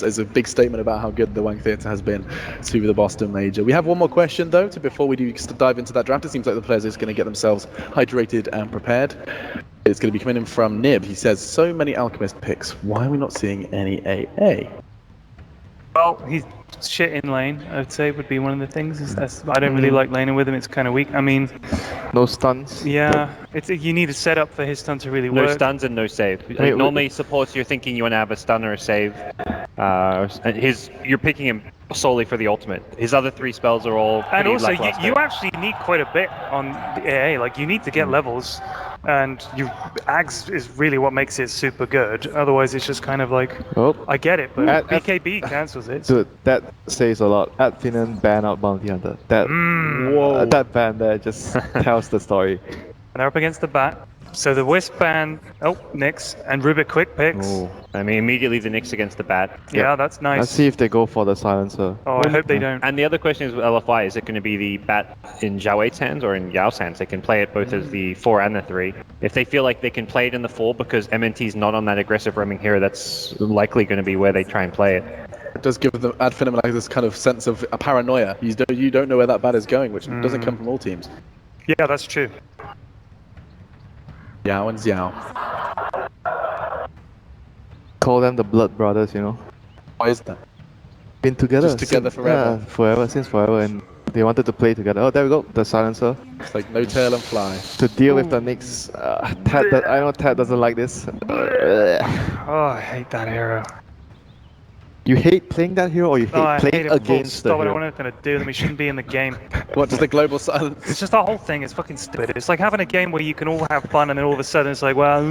is a big statement about how good the Wang Theatre has been to the Boston Major. We have one more question though, before we do dive into that draft. It seems like the players are going to get themselves hydrated and prepared. It's going to be coming in from Nib. He says, so many Alchemist picks. Why are we not seeing any AA? Well, he's shit in lane, I would say, would be one of the things. I don't really like laning with him. It's kind of weak. I mean, no stuns. Yeah, you need a setup for his stun to really work. No stuns and no save. Normally, supports, you're thinking you want to have a stun or a save. You're picking him solely for the ultimate. His other 3 spells are all and also, lackluster. you actually need quite a bit on the AA. Like, you need to get levels, and Ags is really what makes it super good. Otherwise, it's just kind of like, I get it, but BKB cancels it. Dude, that says a lot. At Finem, ban out Bounty Hunter. That ban there just tells the story. And they're up against the bat. So the Wisp ban, Nyx, and Rubik quick picks. I mean, immediately the Nyx against the bat. Yeah, that's nice. Let's see if they go for the silencer. Oh, I hope they don't. And the other question is with LFY, is it going to be the bat in Zhao 8's hands or in Yao's hands? They can play it both as the 4 and the 3. If they feel like they can play it in the 4 because MNT's not on that aggressive roaming hero, that's likely going to be where they try and play it. It does give them Finem like this kind of sense of a paranoia. You don't know where that bat is going, which doesn't come from all teams. Yeah, that's true. Yao and Xiao. Call them the Blood Brothers, you know. Why is that? Been together. Just together forever. Yeah, since forever, and they wanted to play together. Oh, there we go, the silencer. It's like no tail and fly. To deal with the Nyx. I know Tad doesn't like this. Oh, I hate that hero. You hate playing that hero, or you hate playing against the hero? I don't know what I'm going to do. We shouldn't be in the game. What's the global silence? It's just the whole thing is fucking stupid. It's like having a game where you can all have fun and then all of a sudden it's like, well,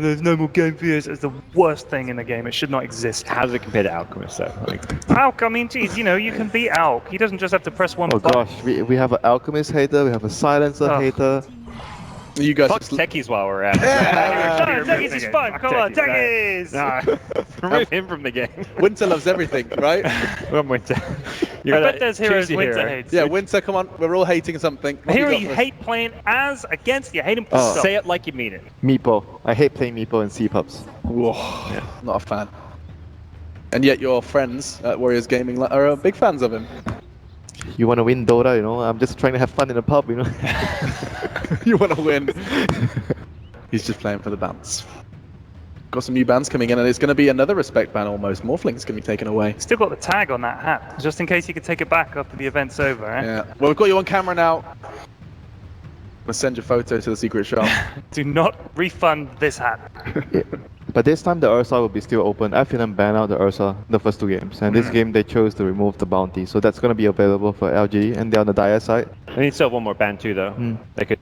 there's no more game for you. It's the worst thing in the game. It should not exist. How does it compare to Alchemist though? Alch, I mean, geez, you know, you can beat Alch. He doesn't just have to press one button. Oh gosh, we have an Alchemist hater, we have a silencer hater. You guys fuck techies while we're at it. Techies is fun. Come on, techies! Remove him from the game. Winter loves everything, right? I'm Winter. I bet there's heroes Winter hates. Yeah, Winter, come on. We're all hating something. A hero you hate playing as, against, you hate him. Say it like you mean it. Meepo. I hate playing Meepo in C-Pubs. Whoa, not a fan. And yet your friends at Warriors Gaming are big fans of him. You want to win Dota, you know? I'm just trying to have fun in the pub, you know? You want to win. He's just playing for the bounce. Got some new bans coming in, and it's going to be another respect ban almost. Morphling's going to be taken away. Still got the tag on that hat, just in case you could take it back after the event's over, eh? Yeah. Well, we've got you on camera now. I'm going to send your photo to the secret shop. Do not refund this hat. Yeah. But this time the Ursa will be still open. I Finem ban out the Ursa the first 2 games. And this game they chose to remove the bounty. So that's going to be available for LGD, and they're on the Dire side. I need still have one more ban too though. They could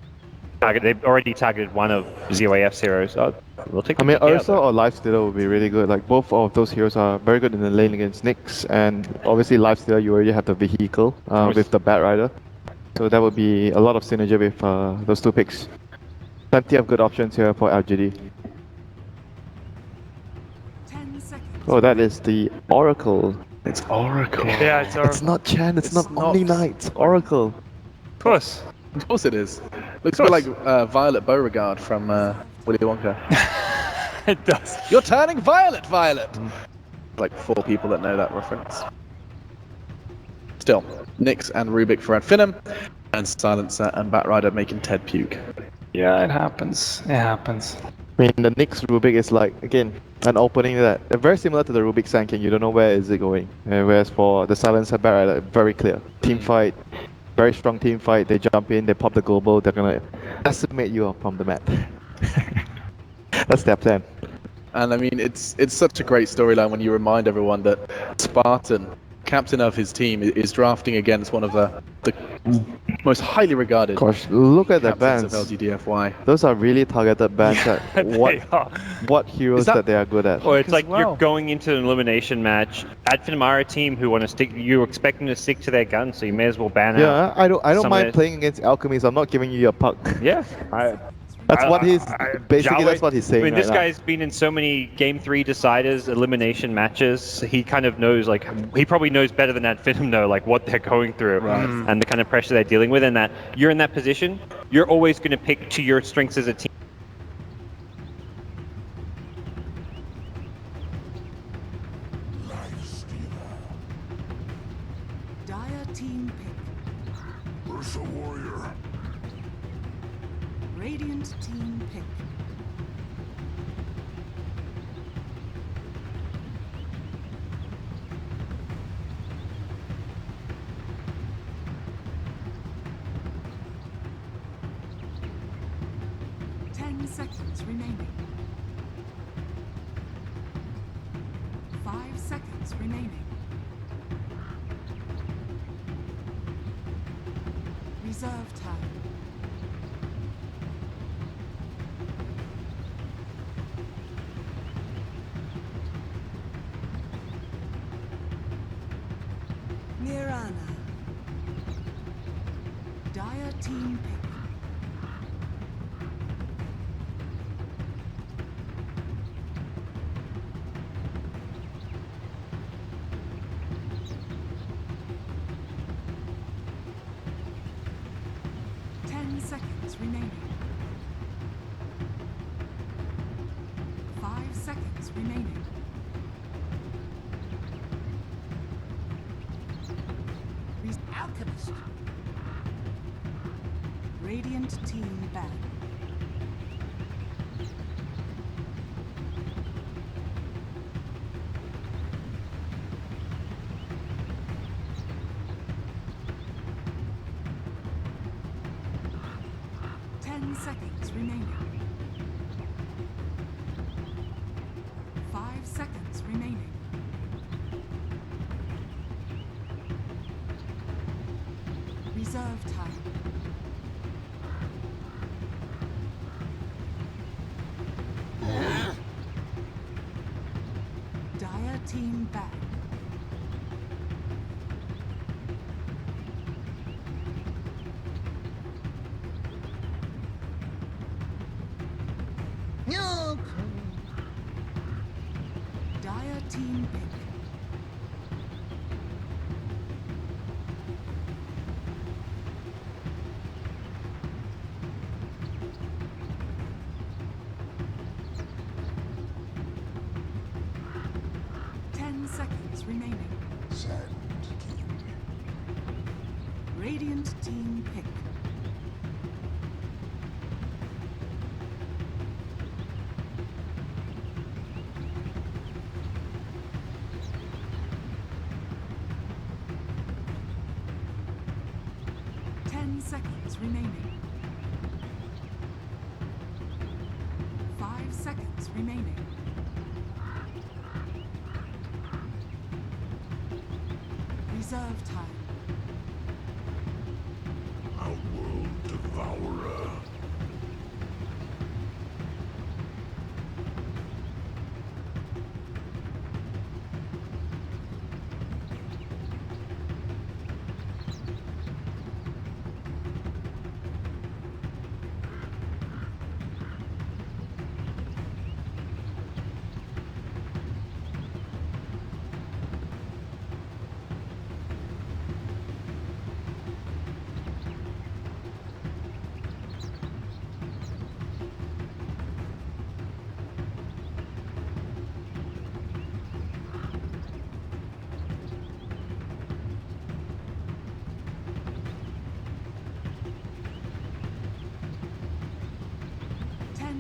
target, they've already targeted one of ZYF's heroes. We'll take Ursa or Lifestealer would be really good. Like both of those heroes are very good in the lane against Nyx, and obviously Lifestealer you already have the vehicle with the Bat Rider. So that would be a lot of synergy with those 2 picks. Plenty of good options here for LGD. Oh, that is the Oracle. It's Oracle. Yeah, it's Oracle. It's not Chan, it's not Omni Knight, it's Oracle. Of course. Of course it is. Looks a bit like Violet Beauregard from Willy Wonka. It does. You're turning violet, Violet! Like 4 people that know that reference. Still, Nyx and Rubik for Finem, and Silencer and Batrider making Ted puke. Yeah, it happens. It happens. I mean, the Nyx Rubik is like, again, an opening that very similar to the Rubik Sanking. You don't know where is it going. Whereas for the Silencer Batrider, very clear. Team fight, very strong team fight. They jump in, they pop the global, they're gonna decimate you from the map. That's their plan. And I mean, it's such a great storyline when you remind everyone that Spartan, captain of his team, is drafting against one of the most highly regarded Gosh, look at the bans of LGD.F.Y. Those are really targeted bans at what heroes that they are good at. Or it's like you're going into an elimination match. At Finamara team who want to stick, you expect them to stick to their guns, so you may as well ban out. Yeah, I don't mind playing against alchemies. I'm not giving you a puck. Yeah, that's what he's basically. That's what he's saying. I mean, this right guy's been in so many Game 3 deciders, elimination matches. He kind of knows, like, he probably knows better than that Finem know, like, what they're going through and the kind of pressure they're dealing with. And that you're in that position, you're always going to pick to your strengths as a team. team pick. Ursa Warrior. Radiant team pick. Seconds remaining. 5 seconds remaining. Reserve time. Nirana. Dire team pick. 10 seconds remaining. 5 seconds remaining. Alchemist. Radiant team back. Seconds remaining. 5 seconds remaining. Reserve time. Dire team back. Dire team pick. Seconds remaining. Sand King. Radiant team pick. Seconds remaining. 5 seconds remaining. Reserve time. Outworld Devourer.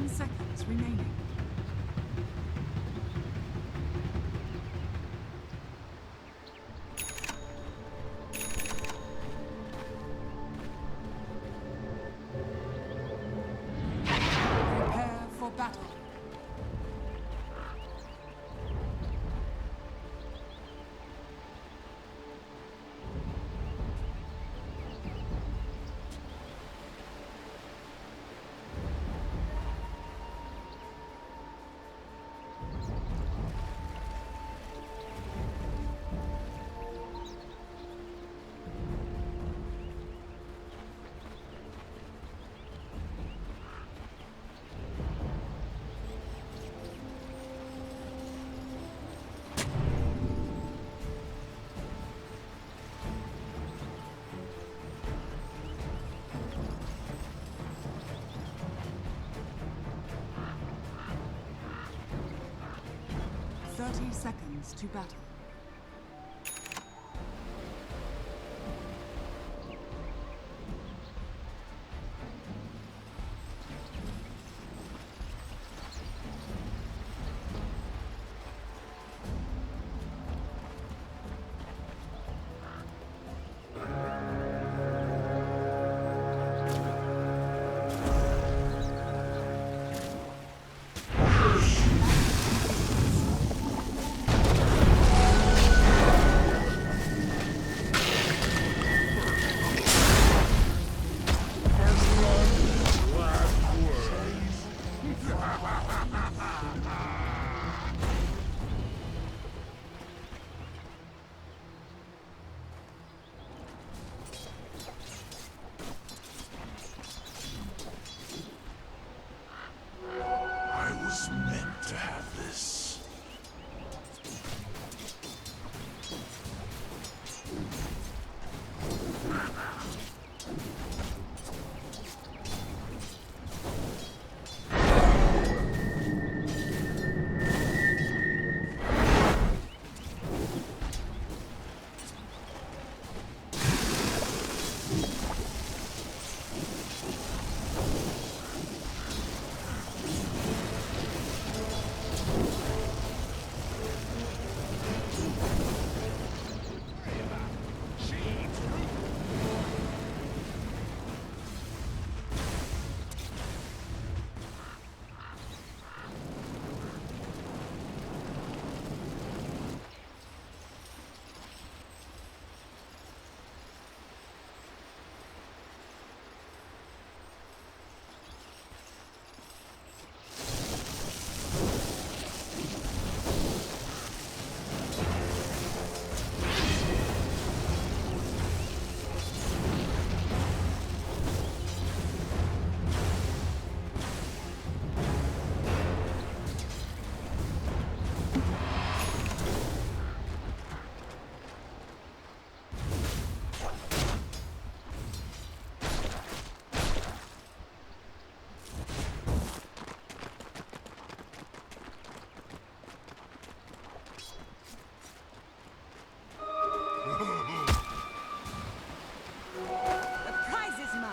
Seconds remaining. Prepare for battle. Seconds to battle. The prize is mine.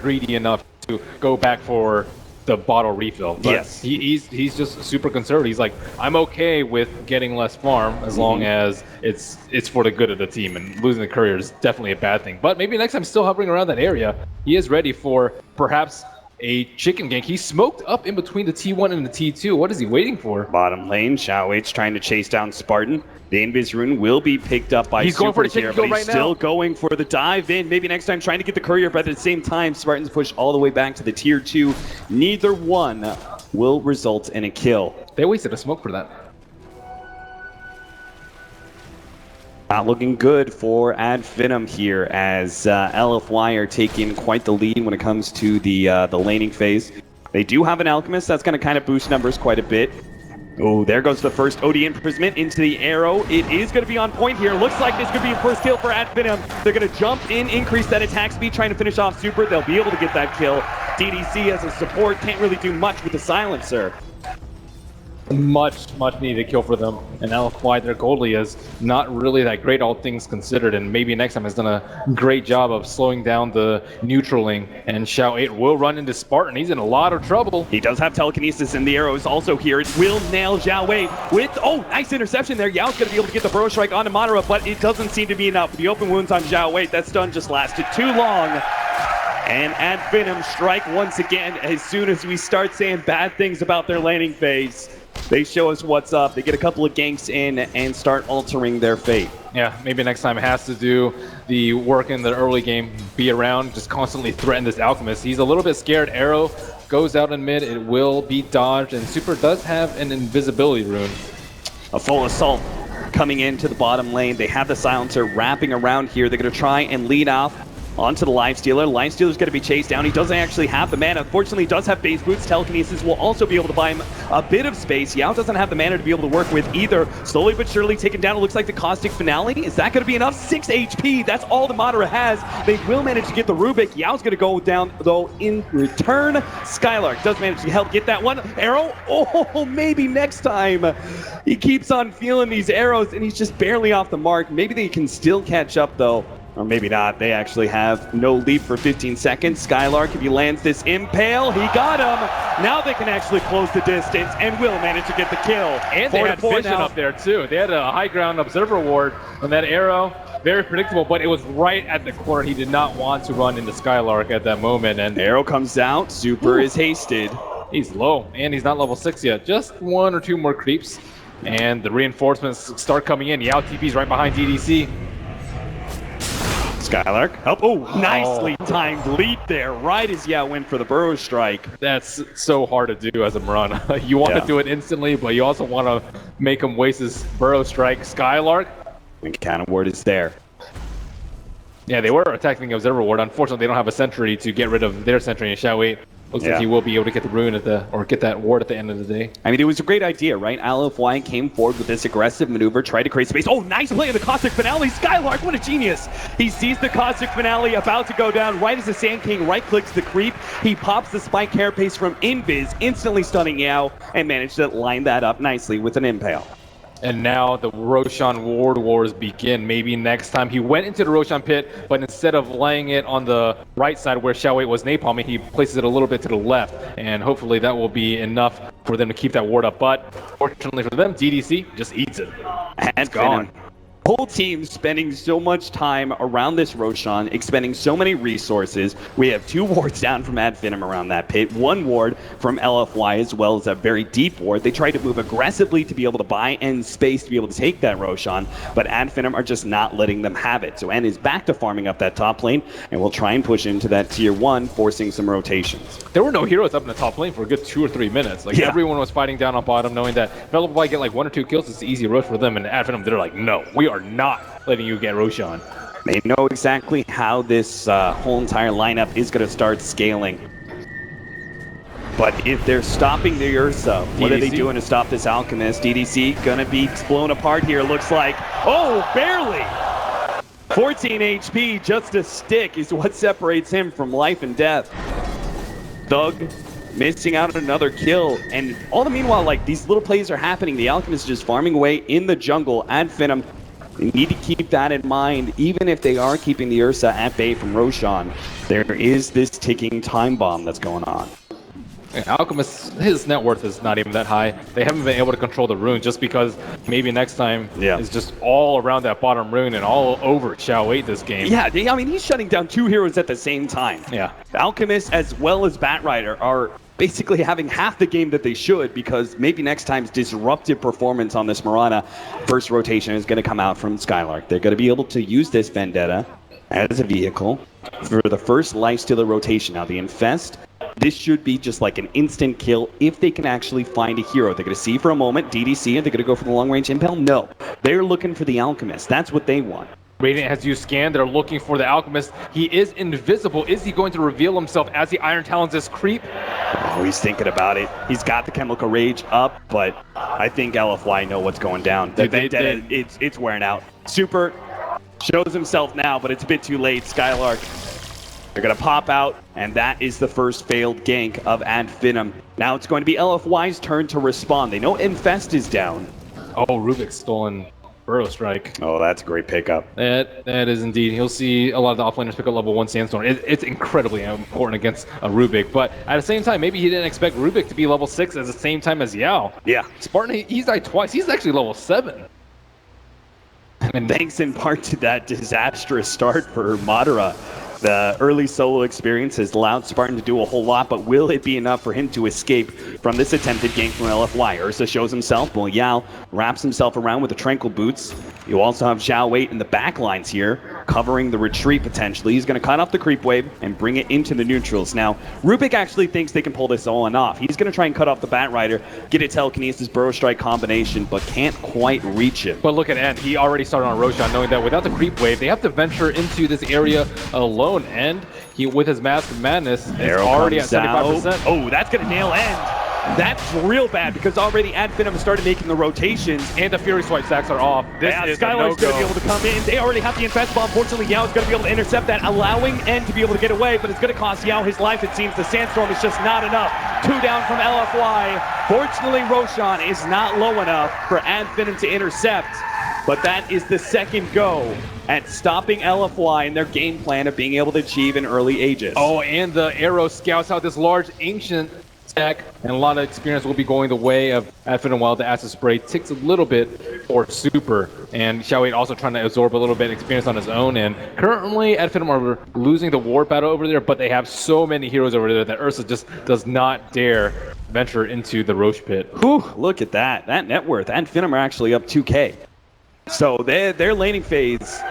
Greedy enough to go back for the bottle refill. But yes. He's just super conservative. He's like, I'm okay with getting less farm as long as it's for the good of the team, and losing the courier is definitely a bad thing. But maybe next time, still hovering around that area, he is ready for perhaps a chicken gank. He smoked up in between the T1 and the T2. What is he waiting for? Bottom lane, Xiaohui's trying to chase down Spartan. The Invis rune will be picked up by He's going for the Super here, chicken but go he's right still now. going for the dive in. Maybe next time trying to get the courier, but at the same time, Spartans push all the way back to the tier 2. Neither one will result in a kill. They wasted a smoke for that. Not looking good for Finem here, as LFY are taking quite the lead when it comes to the laning phase. They do have an Alchemist that's going to kind of boost numbers quite a bit. Oh, there goes the first OD imprisonment into the arrow. It is going to be on point here. Looks like this could be a first kill for Finem. They're going to jump in, increase that attack speed, trying to finish off Super. They'll be able to get that kill. DDC as a support can't really do much with the silencer. Much needed kill for them, and LFY, their goalie, is not really that great, all things considered, and maybe next time has done a great job of slowing down the neutraling, and Xiao8 will run into Spartan. He's in a lot of trouble. He does have telekinesis, and the arrow is also here. It will nail Xiao8 with, nice interception there. Yao's going to be able to get the Burrow Strike onto Madara, but it doesn't seem to be enough. The open wounds on Xiao8, that stun just lasted too long. And Finem strike once again. As soon as we start saying bad things about their laning phase, they show us what's up. They get a couple of ganks in and start altering their fate. Yeah, maybe next time it has to do the work in the early game, be around, just constantly threaten this Alchemist. He's a little bit scared. Arrow goes out in mid. It will be dodged, and Super does have an invisibility rune. A full assault coming into the bottom lane. They have the silencer wrapping around here. They're going to try and lead off onto the Lifestealer. Lifestealer's going to be chased down. He doesn't actually have the mana. Unfortunately, he does have base boots. Telekinesis will also be able to buy him a bit of space. Yao doesn't have the mana to be able to work with either. Slowly but surely taken down. It looks like the Caustic Finale. Is that going to be enough? 6 HP. That's all the Madara has. They will manage to get the Rubik. Yao's going to go down, though, in return. Skylark does manage to help get that one. Arrow? Oh, maybe next time. He keeps on feeling these arrows, and he's just barely off the mark. Maybe they can still catch up, though. Or maybe not. They actually have no lead for 15 seconds. Skylark, if he lands this impale, he got him. Now they can actually close the distance and will manage to get the kill. And they had vision up there too. They had a high ground observer ward on that arrow. Very predictable, but it was right at the corner. He did not want to run into Skylark at that moment. And arrow comes out. Super is hasted. He's low, and he's not level 6 yet. Just 1 or 2 more creeps, and the reinforcements start coming in. Yao TP's right behind DDC. Skylark up. Nicely timed lead there, right as Yao went for the Burrow Strike. That's so hard to do as a Mirana. You want to do it instantly, but you also want to make him waste his Burrow Strike. Skylark. And Cannon Ward is there. Yeah, they were attacking the Observer Ward. Unfortunately, they don't have a sentry to get rid of their sentry, and Xiao8 Looks like he will be able to get the rune or get that ward at the end of the day. I mean, it was a great idea, right? LFY came forward with this aggressive maneuver, tried to create space. Oh, nice play of the Cosmic Finale. Skylark, what a genius. He sees the Cosmic Finale about to go down right as the Sand King right-clicks the creep. He pops the Spike Carapace from Invis, instantly stunning Yao, and managed to line that up nicely with an Impale. And now the Roshan Ward Wars begin. Maybe next time. He went into the Roshan pit, but instead of laying it on the right side where Xiao Wei was napalming, he places it a little bit to the left. And hopefully that will be enough for them to keep that ward up. But fortunately for them, DDC just eats it. And gone. Whole team spending so much time around this Roshan, expending so many resources. We have 2 wards down from Ad Finem around that pit, 1 ward from LFY, as well as a very deep ward. They tried to move aggressively to be able to buy end space to be able to take that Roshan, but Ad Finem are just not letting them have it. So N is back to farming up that top lane, and will try and push into that tier 1, forcing some rotations. There were no heroes up in the top lane for a good 2 or 3 minutes. Like everyone was fighting down on bottom, knowing that if LFY get like 1 or 2 kills, it's an easy rush for them. And Ad Finem, they're like, no, we are not letting you get Roshan. They know exactly how this whole entire lineup is going to start scaling. But if they're stopping the Ursa, what are they doing to stop this Alchemist? DDC going to be blown apart here, looks like. Oh, barely! 14 HP, just a stick is what separates him from life and death. Thug missing out on another kill, and all the meanwhile, like, these little plays are happening. The Alchemist is just farming away in the jungle. Ad Finem, they need to keep that in mind, even if they are keeping the Ursa at bay from Roshan. There is this ticking time bomb that's going on. Alchemist, his net worth is not even that high. They haven't been able to control the rune just because maybe next time is just all around that bottom rune and all over Xiao Wei this game. Yeah, I mean, he's shutting down 2 heroes at the same time. Yeah. Alchemist as well as Batrider are basically having half the game that they should, because maybe next time's disruptive performance on this Mirana first rotation is going to come out from Skylark. They're going to be able to use this Vendetta as a vehicle for the first Lifestealer rotation. Now, the Infest, this should be just like an instant kill if they can actually find a hero. They're going to see for a moment DDC, and they're going to go for the long-range Impale? No. They're looking for the Alchemist. That's what they want. Radiant has used scan. They're looking for the Alchemist. He is invisible. Is he going to reveal himself as the Iron Talons this creep? Oh, he's thinking about it. He's got the Chemical Rage up, but I think LFY know what's going down. It's wearing out. Super shows himself now, but it's a bit too late. Skylark, they're going to pop out, and that is the first failed gank of Ad Finem. Now it's going to be LFY's turn to respond. They know Infest is down. Oh, Rubik's stolen Burrow Strike. Oh, that's a great pickup. That is indeed. He'll see a lot of the offlaners pick up level 1 Sandstorm. It's incredibly important against a Rubik, but at the same time, maybe he didn't expect Rubik to be level 6 at the same time as Yao. Yeah. Spartan, he's died twice. He's actually level 7. And thanks in part to that disastrous start for Madara. The early solo experience has allowed Spartan to do a whole lot, but will it be enough for him to escape from this attempted gank from LFY? Ursa shows himself, while Yao wraps himself around with the Tranquil Boots. You also have Xiao Wei in the back lines here, covering the retreat potentially. He's going to cut off the creep wave and bring it into the neutrals. Now, Rubik actually thinks they can pull this all off. He's going to try and cut off the Batrider, get a Telekinesis Burrow Strike combination, but can't quite reach him. But look at N. He already started on Roshan, knowing that without the creep wave, they have to venture into this area alone. And he, with his Mask of Madness, is already at 75%. Oh, that's going to nail End. That's real bad, because already Ad Finem started making the rotations. And the Fury Swipe stacks are off. This is Skylark's going to be able to come in. They already have the Infest Bomb. Fortunately, Yao's going to be able to intercept that, allowing End to be able to get away, but it's going to cost Yao his life, it seems. The Sandstorm is just not enough. 2 down from LFY. Fortunately, Roshan is not low enough for Ad Finem to intercept, but that is the second go at stopping LFY in their game plan of being able to achieve an early Aegis. Oh, and the Arrow scouts out this large Ancient stack, and a lot of experience will be going the way of Ad Finem, while the Acid Spray takes a little bit for Super, and Xiao Wei also trying to absorb a little bit of experience on his own. And currently Ad Finem are losing the ward battle over there, but they have so many heroes over there that Ursa just does not dare venture into the Roche pit. Whew, look at that. That net worth. Ad Finem are actually up 2K. So their laning phase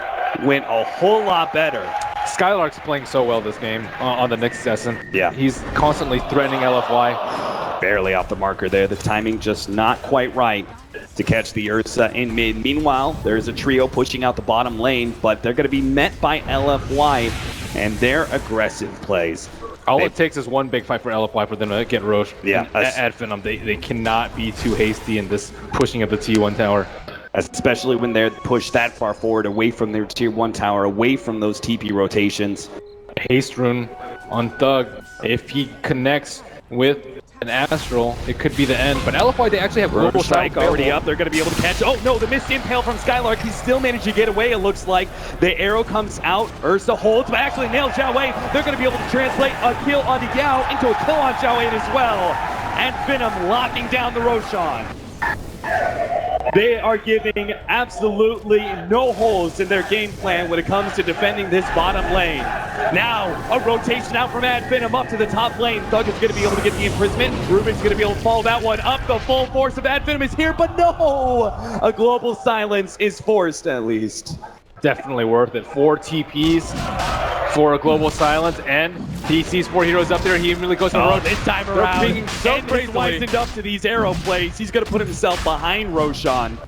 went a whole lot better. Skylark's playing so well this game on the next session. Yeah. He's constantly threatening LFY. Barely off the marker there. The timing just not quite right to catch the Ursa in mid. Meanwhile, there's a trio pushing out the bottom lane, but they're going to be met by LFY and their aggressive plays. All it takes is one big fight for LFY for them to get Roche. Yeah, At Finem, they cannot be too hasty in this pushing of the T1 tower. Especially when they're pushed that far forward, away from their tier 1 tower, away from those TP rotations. Haste rune on Thug. If he connects with an Astral, it could be the end. But LFY, they actually have global strike already up. They're going to be able to catch. Oh no, the missed impale from Skylark. He still managed to get away. It looks like the arrow comes out. Ursa holds, but actually nails Zhao Wei. They're going to be able to translate a kill on the Yao into a kill on Zhao Wei as well. And Finem locking down the Roshan. They are giving absolutely no holes in their game plan when it comes to defending this bottom lane. Now, a rotation out from Finem up to the top lane. Thug is going to be able to get the imprisonment. Ruben's going to be able to follow that one up. The full force of Finem is here, but no! A global silence is forced, at least. Definitely worth it. 4 TPs for a global silence, and he sees 4 heroes up there. He immediately goes to the road. This time around, pinging so and he's licensed up to these arrow plays. He's going to put himself behind Roshan.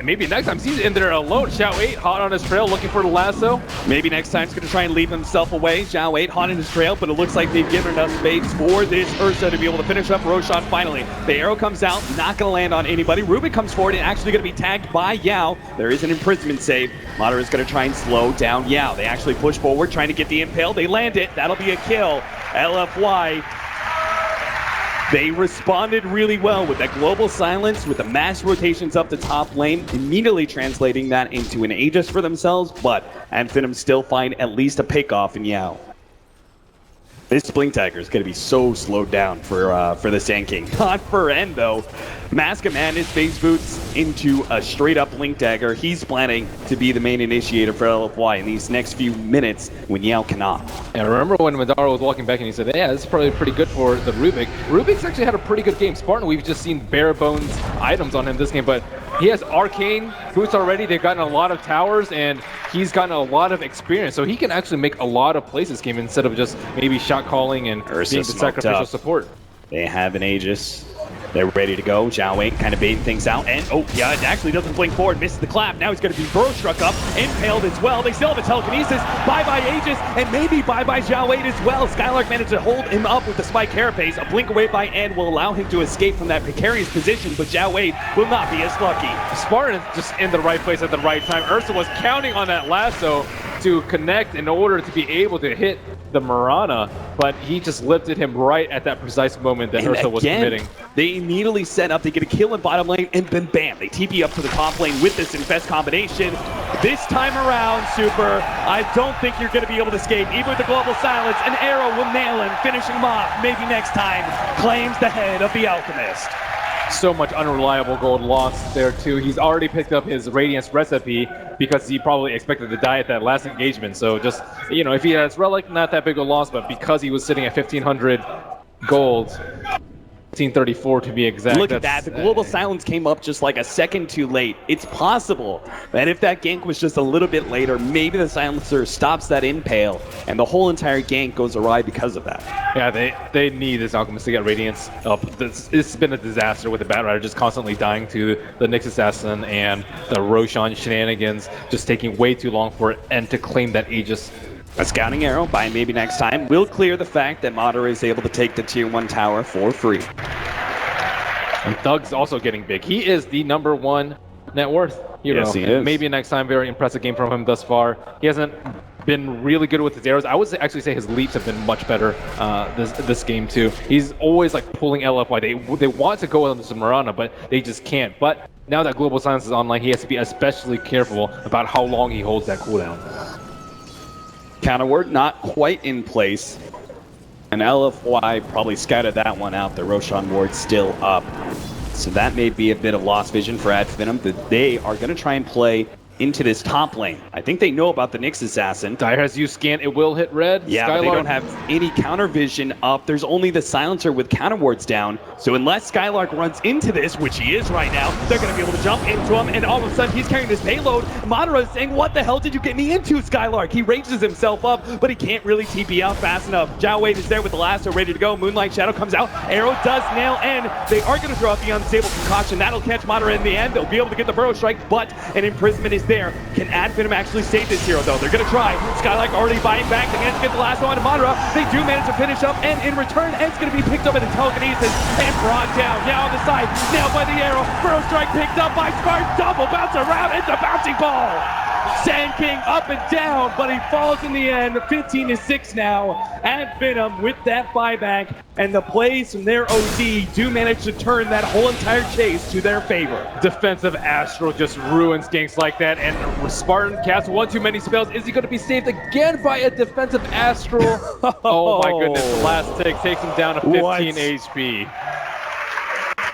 Maybe next time he's in there alone. Zhao 8 hot on his trail, looking for the lasso. Maybe next time he's going to try and leave himself away. Zhao 8 hot in his trail, but it looks like they've given enough space for this Ursa to be able to finish up Roshan finally. The arrow comes out, not going to land on anybody. Ruben comes forward and actually going to be tagged by Yao. There is an imprisonment save. Madara is going to try and slow down Yao. They actually push forward, trying to get the impale. They land it. That'll be a kill. LFY, they responded really well with that global silence, with the mass rotations up the top lane, immediately translating that into an Aegis for themselves, but Finem still find at least a pick-off in Yao. This Blink Dagger is going to be so slowed down for the Sand King. Not for End, though. Mask of Madness phase boots into a straight-up Blink Dagger. He's planning to be the main initiator for LFY in these next few minutes when Yao cannot. And I remember when Madara was walking back and he said, yeah, this is probably pretty good for the Rubik. Rubik's actually had a pretty good game. Spartan, we've just seen bare bones items on him this game, but he has arcane boots already. They've gotten a lot of towers, and he's gotten a lot of experience. So he can actually make a lot of plays this game instead of just maybe shot calling and Ursa being the sacrificial support. They have an Aegis. They're ready to go. Zhao Wei kind of baiting things out. And, oh, yeah, it actually doesn't blink forward. Misses the clap. Now he's going to be burrow struck up. Impaled as well. They still have a telekinesis. Bye-bye Aegis. And maybe bye-bye Zhao Wei as well. Skylark managed to hold him up with the spike carapace. A blink away by End will allow him to escape from that precarious position, but Zhao Wei will not be as lucky. Spartan is just in the right place at the right time. Ursa was counting on that lasso to connect in order to be able to hit the Mirana, but he just lifted him right at that precise moment that Ursa was committing. They immediately set up, they get a kill in bottom lane, and then bam, they TP up to the top lane with this Infest combination. This time around, Super, I don't think you're going to be able to escape. Even with the global silence, an arrow will nail him, finishing him off. Maybe next time, claims the head of the Alchemist. So much unreliable gold lost there too. He's already picked up his Radiance recipe because he probably expected to die at that last engagement. So just, you know, if he has Relic, not that big a loss, but because he was sitting at 1,500 gold, 1534 to be exact. Look at that. The global silence came up just like a second too late. It's possible that if that gank was just a little bit later, maybe the silencer stops that impale and the whole entire gank goes awry because of that. Yeah, they need this Alchemist to get Radiance up. It's been a disaster with the Batrider just constantly dying to the Nyx Assassin and the Roshan shenanigans, just taking way too long for it and to claim that Aegis. A scouting arrow by maybe next time will clear the fact that Madara is able to take the tier 1 tower for free. And Thug's also getting big. He is the #1 net worth hero. Yes, he is. Maybe next time, very impressive game from him thus far. He hasn't been really good with his arrows. I would actually say his leaps have been much better this game too. He's always like pulling LFY. They want to go on the Mirana, but they just can't. But now that Global Silence is online, he has to be especially careful about how long he holds that cooldown. Counter ward not quite in place. And LFY probably scouted that one out. The Roshan ward still up. So that may be a bit of lost vision for Finem, that they are going to try and play into this top lane. I think they know about the Nyx Assassin. Dire has used scan, it will hit red. Yeah, but they don't have any counter vision up. There's only the silencer with counter wards down. So unless Skylark runs into this, which he is right now, they're going to be able to jump into him, and all of a sudden he's carrying this payload. Madara is saying, what the hell did you get me into, Skylark? He ranges himself up, but he can't really TP out fast enough. Zhao Wei is there with the lasso ready to go. Moonlight Shadow comes out. Arrow does nail N. They are going to throw out the unstable concoction. That'll catch Madara in the end. They'll be able to get the burrow strike, but an imprisonment is there. Can Finem actually save this hero, though? They're going to try. Skylark already buying back. They manage to get the last one to Madara. They do manage to finish up, and in return, Ed's going to be picked up in the telekinesis and brought down. Now on the side, nailed by the arrow. First strike picked up by Smart. Double bounce around. It's a bouncing ball. Sand King up and down, but he falls in the end. 15-6 now. Finem with that buyback, and the plays from their OD do manage to turn that whole entire chase to their favor. Defensive Astral just ruins ganks like that, and Spartan casts one too many spells. Is he going to be saved again by a defensive Astral? Oh my goodness, the last tick takes him down to 15 HP.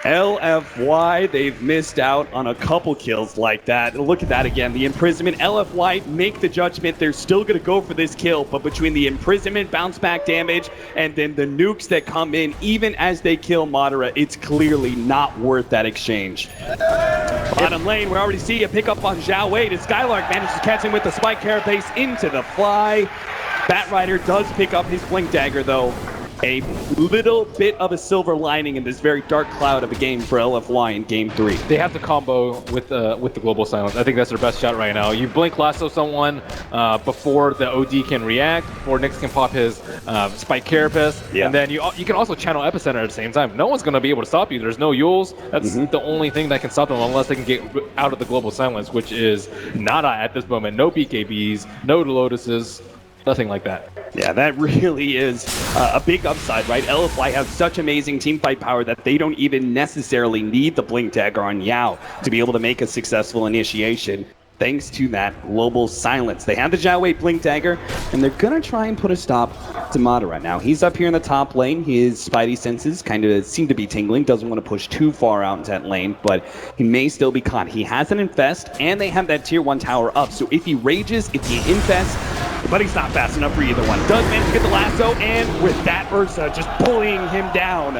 LFY, they've missed out on a couple kills like that. Look at that again, the imprisonment. LFY make the judgment. They're still going to go for this kill, but between the imprisonment, bounce back damage, and then the nukes that come in, even as they kill Madara, it's clearly not worth that exchange. Bottom lane, we already see a pickup on Zhao Wei. Skylark manages to catch him with the spike carapace into the fly. Batrider does pick up his blink dagger, though. A little bit of a silver lining in this very dark cloud of a game for LFY in Game 3. They have to combo with the global silence. I think that's their best shot right now. You blink lasso someone before the OD can react, before Nyx can pop his spike carapace, and then you can also channel epicenter at the same time. No one's going to be able to stop you. There's no Yules. That's the only thing that can stop them unless they can get out of the global silence, which is nada at this moment. No BKBs, no Lotuses. Nothing like that. Yeah, that really is a big upside, right? LFY have such amazing teamfight power that they don't even necessarily need the Blink Dagger on Yao to be able to make a successful initiation, thanks to that global silence. They have the Zhao Wei Blink Dagger, and they're going to try and put a stop to Madara. Now, he's up here in the top lane. His spidey senses kind of seem to be tingling. Doesn't want to push too far out into that lane, but he may still be caught. He has an infest, and they have that tier 1 tower up. So if he rages, if he infests, but he's not fast enough for either one. Does manage to get the lasso, and with that Ursa just pulling him down.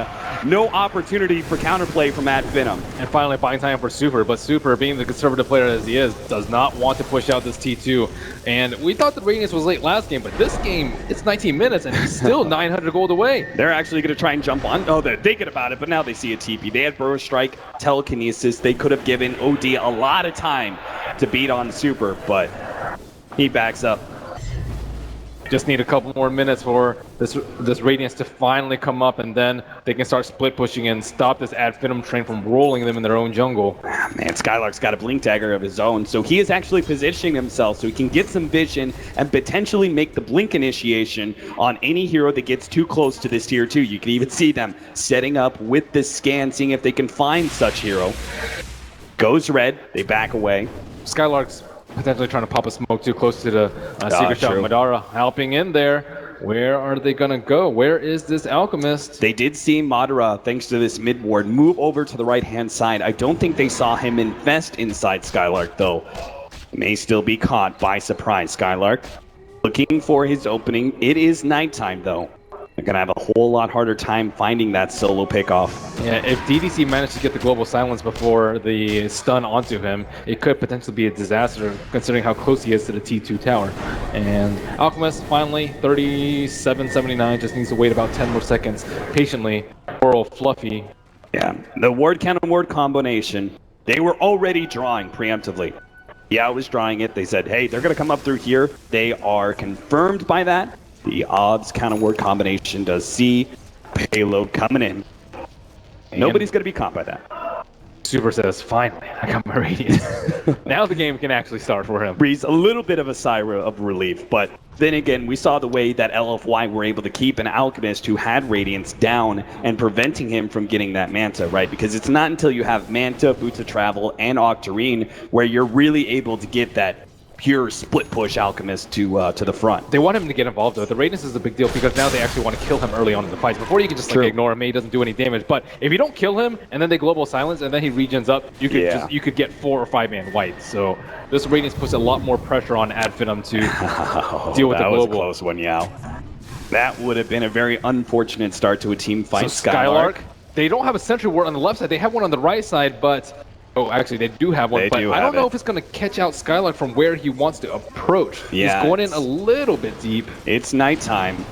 No opportunity for counterplay from Finem. And finally buying time for Super, but Super, being the conservative player as he is, does not want to push out this T2. And we thought the Radiance was late last game, but this game, it's 19 minutes, and he's still 900 gold away. They're actually going to try and jump on. Oh, they're thinking about it, but now they see a TP. They had Burrow Strike, Telekinesis. They could have given OD a lot of time to beat on Super, but he backs up. Just need a couple more minutes for this Radiance to finally come up, and then they can start split pushing and stop this Finem train from rolling them in their own jungle. Man, Skylark's got a Blink Dagger of his own, so he is actually positioning himself so he can get some vision and potentially make the Blink initiation on any hero that gets too close to this tier 2. You can even see them setting up with this scan, seeing if they can find such hero. Goes red, they back away. Skylark's potentially trying to pop a smoke too close to the secret shot. Madara helping in there. Where are they going to go? Where is this Alchemist? They did see Madara, thanks to this mid ward, move over to the right-hand side. I don't think they saw him invest inside Skylark, though. May still be caught by surprise. Skylark looking for his opening. It is nighttime, though. They're going to have a whole lot harder time finding that solo pickoff. Yeah, if DDC managed to get the global silence before the stun onto him, it could potentially be a disaster considering how close he is to the T2 tower. And Alchemist finally, 37.79, just needs to wait about 10 more seconds patiently. Poor old Fluffy. Yeah, the ward cannon ward combination, they were already drawing preemptively. Yeah, I was drawing it. They said, hey, they're going to come up through here. They are confirmed by that. The odds counter word combination does see payload coming in. And nobody's going to be caught by that. Super says, finally, I got my Radiance. Now the game can actually start for him. Breathes a little bit of a sigh of relief, but then again, we saw the way that LFY were able to keep an Alchemist who had Radiance down and preventing him from getting that Manta, right? Because it's not until you have Manta, Boots of Travel, and Octarine where you're really able to get that pure split push Alchemist to the front. They want him to get involved though. The Radiance is a big deal because now they actually want to kill him early on in the fights. Before you can just like ignore him, he doesn't do any damage. But if you don't kill him and then they global silence and then he regens up, you could you could get 4 or 5 man wipes. So this Radiance puts a lot more pressure on Finem to deal with the global. That was a close one, Yao. That would have been a very unfortunate start to a team fight. So Skylark, they don't have a sentry ward on the left side. They have one on the right side, but oh, actually, they do have one, but I don't know if it's going to catch out Skylark from where he wants to approach. Yeah, he's going in a little bit deep. It's nighttime.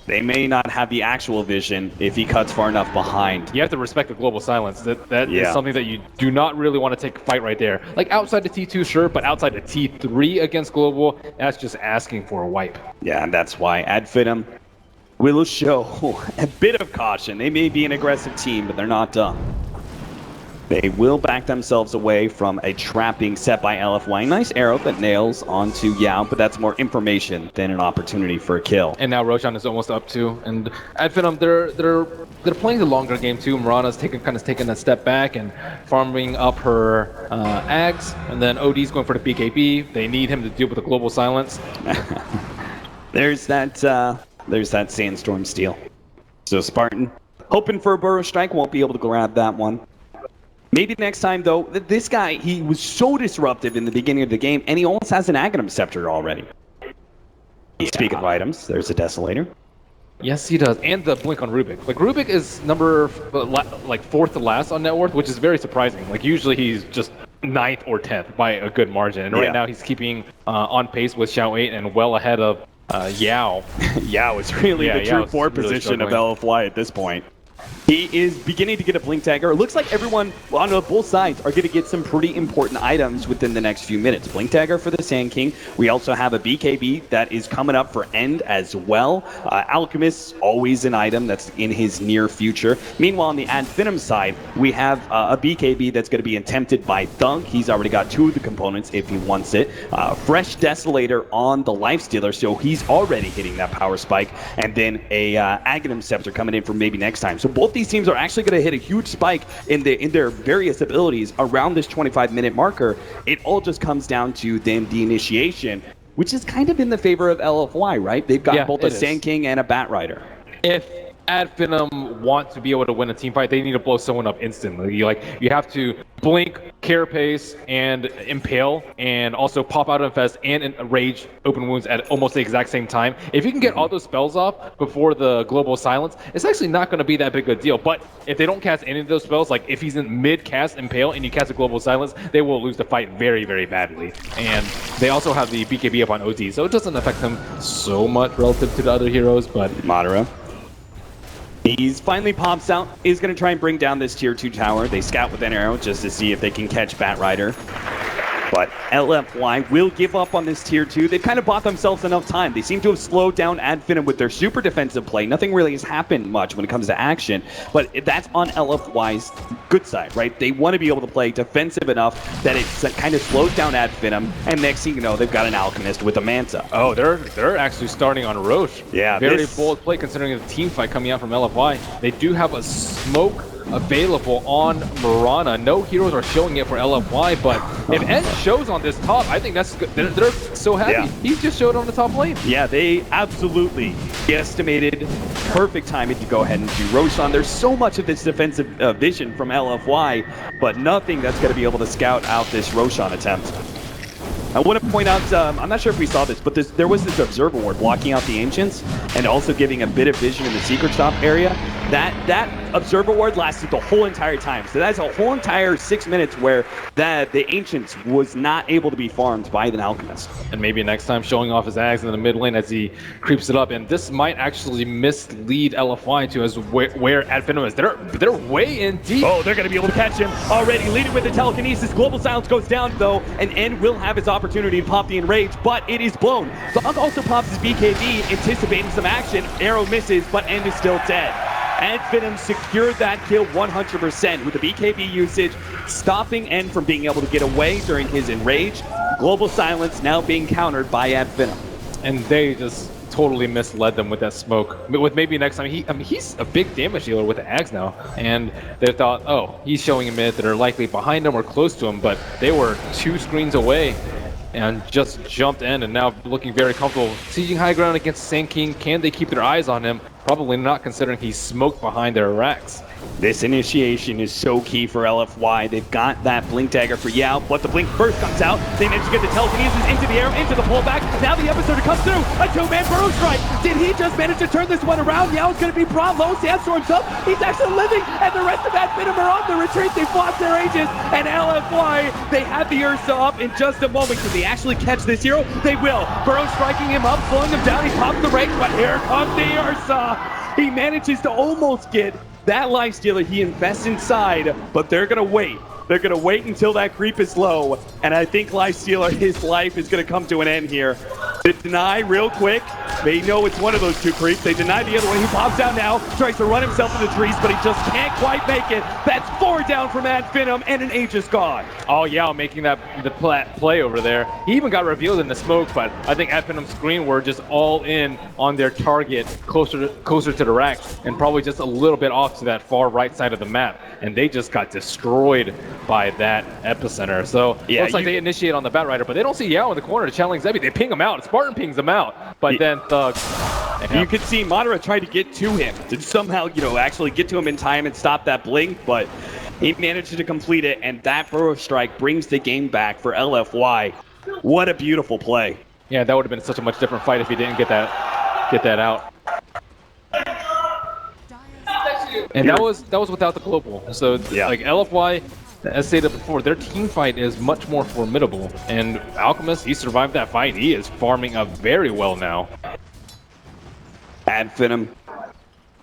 They may not have the actual vision if he cuts far enough behind. You have to respect the global silence. That is something that you do not really want to take a fight right there. Like outside the T2, sure, but outside the T3 against global, that's just asking for a wipe. Yeah, and that's why Finem will show a bit of caution. They may be an aggressive team, but they're not done. They will back themselves away from a trap being set by LFY. Nice arrow that nails onto Yao, but that's more information than an opportunity for a kill. And now Roshan is almost up too. And at Finem, they're playing the longer game too. Mirana's kind of taking a step back and farming up her Ags. And then OD's going for the BKB. They need him to deal with the global silence. There's that Sandstorm steal. So Spartan, hoping for a Burrow Strike, won't be able to grab that one. Maybe next time, though. This guy, he was so disruptive in the beginning of the game, and he almost has an Aghanim Scepter already. Yeah. Speaking of items, there's a Desolator. Yes, he does. And the Blink on Rubik. Like, Rubik is number, like, 4th to last on net worth, which is very surprising. Like, usually he's just 9th or 10th by a good margin. And right now he's keeping on pace with Xiao 8 and well ahead of Yao. Yao is really the true 4 position of LFY at this point. He is beginning to get a Blink Dagger. It looks like everyone on both sides are going to get some pretty important items within the next few minutes. Blink Dagger for the Sand King. We also have a BKB that is coming up for End as well. Alchemist, always an item that's in his near future. Meanwhile, on the Finem side, we have a BKB that's going to be attempted by Thug. He's already got 2 of the components if he wants it. Fresh Desolator on the Lifestealer, so he's already hitting that power spike. And then a Aghanim Scepter coming in for maybe next time. So both these teams are actually going to hit a huge spike in their various abilities around this 25-minute marker. It all just comes down to them, the initiation, which is kind of in the favor of LFY, right? They've got both a Sand King and a Bat Rider. If Finem want to be able to win a team fight, they need to blow someone up instantly. You have to blink, carapace, and impale, and also pop out infest and rage open wounds at almost the exact same time. If you can get all those spells off before the global silence, it's actually not going to be that big a deal. But if they don't cast any of those spells, like if he's in mid cast impale and you cast a global silence, they will lose the fight very, very badly. And they also have the BKB up on OD, so it doesn't affect them so much relative to the other heroes. But Madara, he's finally pops out, is going to try and bring down this tier 2 tower. They scout with an arrow just to see if they can catch Bat Rider. But LFY will give up on this tier 2. They've kind of bought themselves enough time. They seem to have slowed down Finem with their super defensive play. Nothing really has happened much when it comes to action, but that's on LFY's good side, right? They want to be able to play defensive enough that it kind of slows down Finem, and next thing you know, they've got an Alchemist with a Manta. Oh, they're actually starting on Roche. Yeah, very bold play considering the team fight coming out from LFY. They do have a smoke available on Mirana. No heroes are showing it for LFY, but if N shows on this top, I think that's good. They're so happy. Yeah. He's just showed on the top lane. Yeah, they absolutely estimated perfect timing to go ahead and do Roshan. There's so much of this defensive vision from LFY, but nothing that's going to be able to scout out this Roshan attempt. I want to point out, I'm not sure if we saw this, but there was this Observer Ward blocking out the Ancients and also giving a bit of vision in the Secret Shop area. That Observer Ward lasted the whole entire time. So that's a whole entire 6 minutes where the Ancients was not able to be farmed by the Alchemist. And maybe next time showing off his Ags in the mid lane as he creeps it up. And this might actually mislead LFY to as where Finem is. They're way in deep. Oh, they're going to be able to catch him already. Leading with the telekinesis. Global Silence goes down though, and N will have his opportunity to pop the Enrage, but it is blown. Thug also pops his BKB, anticipating some action. Arrow misses, but N is still dead. And Finem secured that kill 100% with the BKB usage, stopping N from being able to get away during his Enrage. Global Silence now being countered by Finem. And they just totally misled them with that smoke. With maybe next time, he's a big damage dealer with the Ags now. And they thought, oh, he's showing a mid that are likely behind him or close to him, but they were 2 screens away and just jumped in and now looking very comfortable. Sieging high ground against Sand King. Can they keep their eyes on him? Probably not, considering he's smoked behind their racks. This initiation is so key for LFY. They've got that Blink Dagger for Yao, but the Blink burst comes out. They manage to get the telekinesis into the air, into the pullback. Now the episode comes through. A two-man burrow strike. Did he just manage to turn this one around? Yao's going to be brought low. Sandstorm's up. He's actually living, and the rest of that Finem are on the retreat. They've lost their ages, and LFY, they have the Ursa up in just a moment. Can they actually catch this hero? They will. Burrow striking him up, slowing him down. He pops the rage, but here comes the Ursa. He manages to almost get that Lifestealer. He invests inside, but they're gonna wait. They're gonna wait until that creep is low, and I think Lifestealer, his life is gonna come to an end here. They deny real quick. They know it's one of those two creeps. They deny the other one. He pops down now, tries to run himself in the trees, but he just can't quite make it. That's 4 down from Finem, and an Aegis gone. Oh, yeah, making the play over there. He even got revealed in the smoke, but I think Finim's screen were just all in on their target, closer to the racks, and probably just a little bit off to that far right side of the map. And they just got destroyed by that epicenter. So yeah, looks like they initiate on the Batrider, but they don't see Yao in the corner to challenge Zebi. They ping him out. Spartan pings him out, but then Thug. You could see Madara try to get to him to somehow, actually get to him in time and stop that blink, but he managed to complete it, and that burrow strike brings the game back for LFY. What a beautiful play. Yeah, that would have been such a much different fight if he didn't get that out. And that was without the global. So like LFY, as stated before, their team fight is much more formidable. And Alchemist, he survived that fight. He is farming up very well now. Finem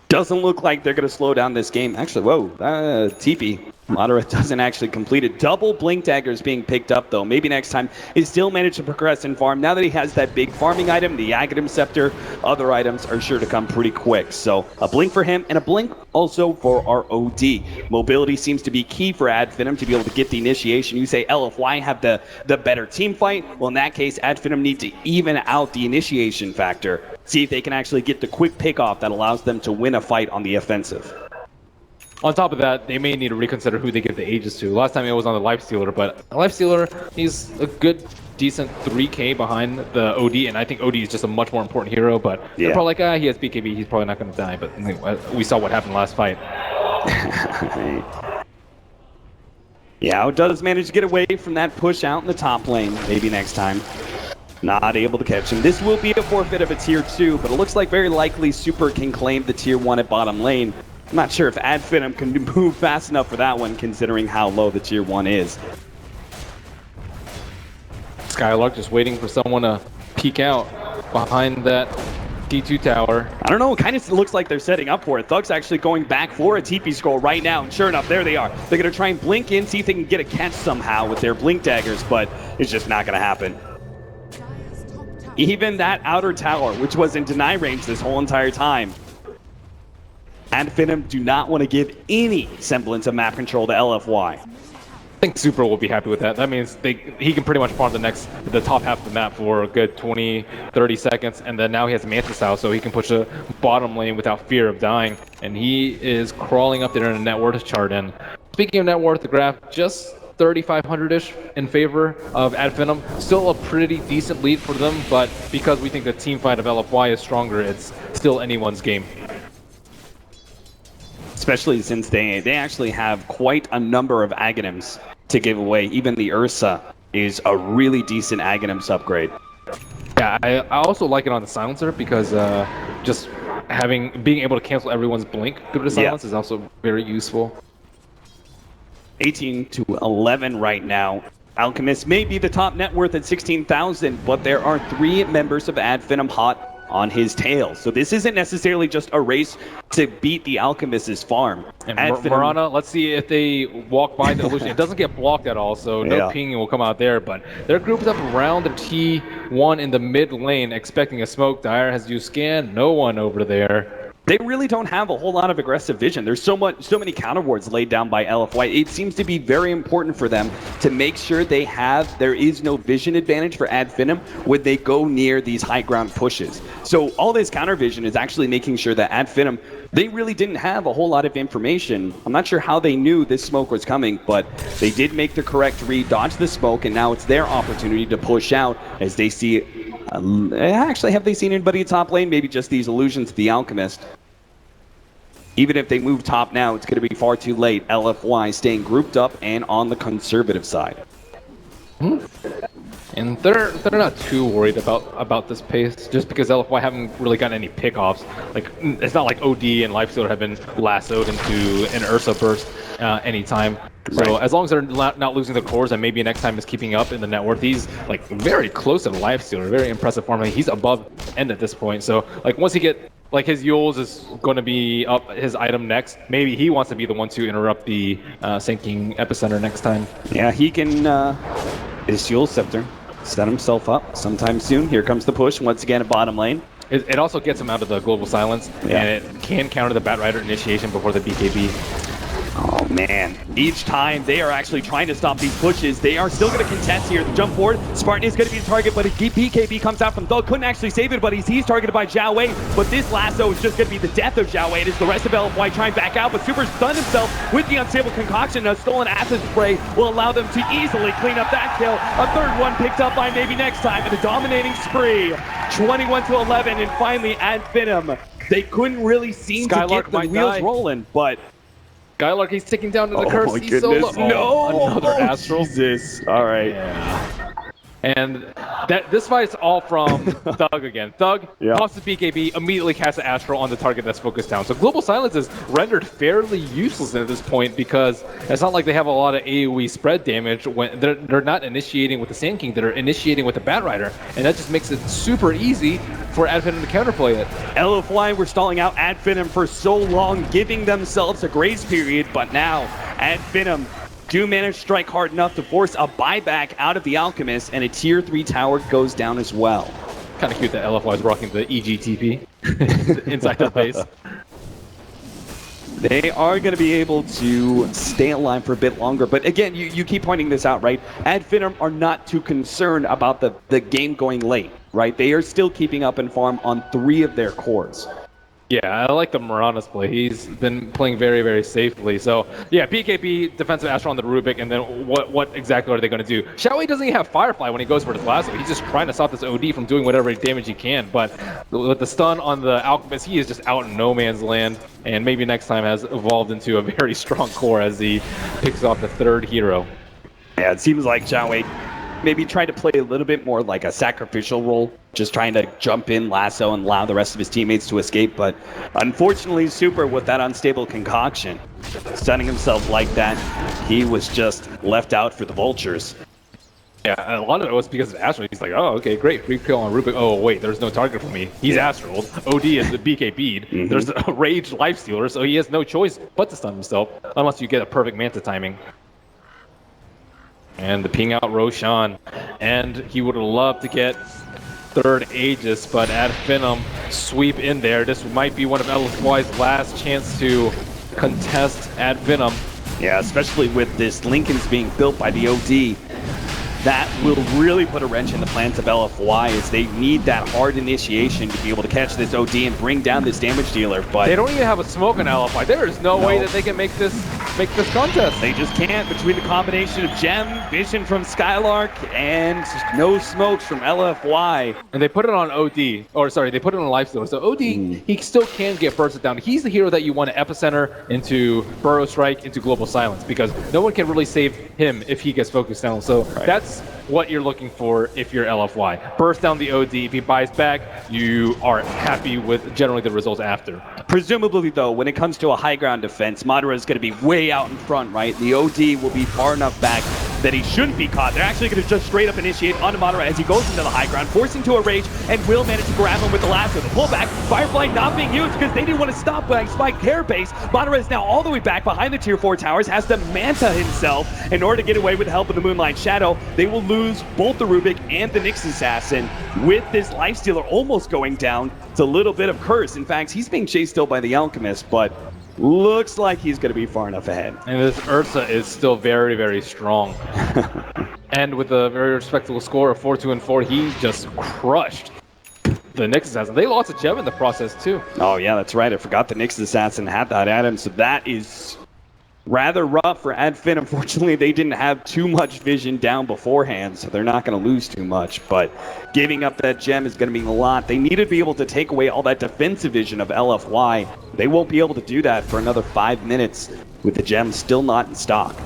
doesn't look like they're going to slow down this game. Actually, whoa, TP. Madara doesn't actually complete it. Double Blink Daggers being picked up, though. Maybe next time he still managed to progress and farm. Now that he has that big farming item, the Aghanim Scepter, other items are sure to come pretty quick. So a blink for him, and a blink also for our OD. Mobility seems to be key for Finem to be able to get the initiation. You say LFY have the better team fight. Well, in that case, Finem need to even out the initiation factor. See if they can actually get the quick pickoff that allows them to win a fight on the offensive. On top of that, they may need to reconsider who they give the Aegis to. Last time it was on the Lifestealer, but Lifestealer, he's a good, decent 3K behind the OD, and I think OD is just a much more important hero, but they're probably like, he has BKB, he's probably not going to die, but we saw what happened last fight. Yeah, does manage to get away from that push out in the top lane, maybe next time. Not able to catch him. This will be a forfeit of a tier 2, but it looks like very likely Super can claim the tier 1 at bottom lane. I'm not sure if Finem can move fast enough for that one, considering how low the tier 1 is. Skylark just waiting for someone to peek out behind that T2 tower. I don't know, it kind of looks like they're setting up for it. Thug's actually going back for a TP scroll right now, and sure enough, there they are. They're going to try and blink in, see if they can get a catch somehow with their blink daggers, but it's just not going to happen. Even that outer tower, which was in deny range this whole entire time, Finem do not want to give any semblance of map control to LFY. I think Super will be happy with that. That means he can pretty much farm the top half of the map for a good 20-30 seconds, and then now he has Mantis out, so he can push the bottom lane without fear of dying. And he is crawling up there in a net worth chart. And speaking of net worth, the graph just 3,500-ish in favor of Finem. Still a pretty decent lead for them, but because we think the team fight of LFY is stronger, it's still anyone's game. Especially since they actually have quite a number of Aghanims to give away. Even the Ursa is a really decent Aghanims upgrade. Yeah, I also like it on the silencer because just being able to cancel everyone's blink through the silence is also very useful. 18 to 11 right now. Alchemist may be the top net worth at 16,000, but there are 3 members of Finem hot on his tail. So this isn't necessarily just a race to beat the Alchemist's farm. And Mirana, let's see if they walk by the illusion. It doesn't get blocked at all, so no pinging will come out there, but they're grouped up around the T1 in the mid lane, expecting a smoke. Dire has used scan, no one over there. They really don't have a whole lot of aggressive vision. There's so many counter wards laid down by LFY. It seems to be very important for them to make sure there is no vision advantage for Finem when they go near these high ground pushes. So all this counter vision is actually making sure that Finem, they really didn't have a whole lot of information. I'm not sure how they knew this smoke was coming, but they did make the correct read, dodge the smoke, and now it's their opportunity to push out as they see. Actually, have they seen anybody at top lane? Maybe just these illusions of the Alchemist. Even if they move top now, it's going to be far too late. LFY staying grouped up and on the conservative side. And they're not too worried about this pace, just because LFY haven't really gotten any pickoffs. Like, it's not like OD and Lifestealer have been lassoed into an Ursa burst anytime. So as long as they're not losing the cores, and maybe next time is keeping up in the net worth, he's like very close to the Lifestealer. Very impressive form. Like, he's above end at this point. So like once he get like his Yules is going to be up his item next, maybe he wants to be the one to interrupt the sinking epicenter next time. Yeah, he can his Yule Scepter set himself up sometime soon. Here comes the push once again at bottom lane. It also gets him out of the global silence, and it can counter the Batrider initiation before the BKB. Oh man, each time they are actually trying to stop these pushes. They are still going to contest here. The jump forward, Spartan is going to be the target, but a BKB comes out from Thug. Couldn't actually save it, but he's targeted by Zhao Wei. But this lasso is just going to be the death of Zhao Wei. It is the rest of LFY trying back out, but Super's stunned himself with the unstable concoction. A stolen acid spray will allow them to easily clean up that kill. A third one picked up by maybe next time in a dominating spree. 21-11, and finally at Finem. They couldn't really seem to get the wheels rolling, but Skylark, he's ticking down to the curse. My He's goodness. so low. No! Another Astral. Jesus. All right. Yeah. And this fight's all from Thug again. Thug pops the BKB, immediately casts the Astral on the target that's focused down. So Global Silence is rendered fairly useless at this point because it's not like they have a lot of AoE spread damage when they're not initiating with the Sand King, they're initiating with the Batrider. And that just makes it super easy for Adfinem to counterplay it. LFY were stalling out Adfinem for so long, giving themselves a grace period, but now Adfinem do manage to strike hard enough to force a buyback out of the Alchemist, and a tier 3 tower goes down as well. Kind of cute that LFY is rocking the EGTP inside the base. They are going to be able to stay alive for a bit longer, but again, you keep pointing this out, right? Adfinem are not too concerned about the game going late, right? They are still keeping up in farm on 3 of their cores. Yeah, I like the Morana's play. He's been playing very, very safely. So, yeah, BKB, defensive Astral on the Rubik, and then what exactly are they going to do? Xiao Wei doesn't even have Firefly when he goes for his lasso. He's just trying to stop this OD from doing whatever damage he can. But with the stun on the Alchemist, he is just out in no man's land. And maybe next time has evolved into a very strong core as he picks off the 3rd hero. Yeah, it seems like Xiao Wei maybe try to play a little bit more like a sacrificial role, just trying to jump in, lasso, and allow the rest of his teammates to escape. But unfortunately, Super, with that unstable concoction, stunning himself like that, he was just left out for the vultures. Yeah, a lot of it was because of Astral. He's like, oh, okay, great, free kill on Rubik. Oh, wait, there's no target for me. He's Astral. OD is the BKB'd. There's a Rage Lifestealer, so he has no choice but to stun himself, unless you get a perfect Manta timing. And the ping out Roshan, and he would have loved to get 3rd Aegis, but Adfinem sweep in there. This might be one of LFY's last chance to contest Adfinem. Yeah, especially with this Lincoln's being built by the OD. That will really put a wrench in the plans of LFY, as they need that hard initiation to be able to catch this OD and bring down this damage dealer. But they don't even have a smoke on LFY. There is no way that they can make this contest. They just can't, between the combination of Gem, Vision from Skylark, and no smokes from LFY. And they put it on OD, or sorry, they put it on Lifestealer. So OD, he still can get bursted down. He's the hero that you want to epicenter into Burrow Strike, into Global Silence, because no one can really save him if he gets focused down. So that's what you're looking for if you're LFY. Burst down the OD. If he buys back, you are happy with generally the results after. Presumably, though, when it comes to a high ground defense, Madara is going to be way out in front, right? The OD will be far enough back that he shouldn't be caught. They're actually going to just straight up initiate onto Madara as he goes into the high ground, forcing to a rage, and will manage to grab him with the lasso. The pullback, Firefly not being used because they didn't want to stop by Spike Hair Base. Madara is now all the way back behind the tier 4 towers, has to Manta himself in order to get away with the help of the Moonlight Shadow. They will lose both the Rubik and the Nyx Assassin with this Lifestealer almost going down. It's a little bit of curse. In fact, he's being chased still by the Alchemist, but looks like he's going to be far enough ahead. And this Ursa is still very, very strong. And with a very respectable score of 4-2 and 4, he just crushed the Nyx Assassin. They lost a gem in the process too. Oh yeah, that's right. I forgot the Nyx Assassin had that at him, so that is rather rough for Adfin. Unfortunately, they didn't have too much vision down beforehand, so they're not going to lose too much. But giving up that gem is going to mean a lot. They need to be able to take away all that defensive vision of LFY. They won't be able to do that for another 5 minutes with the gem still not in stock.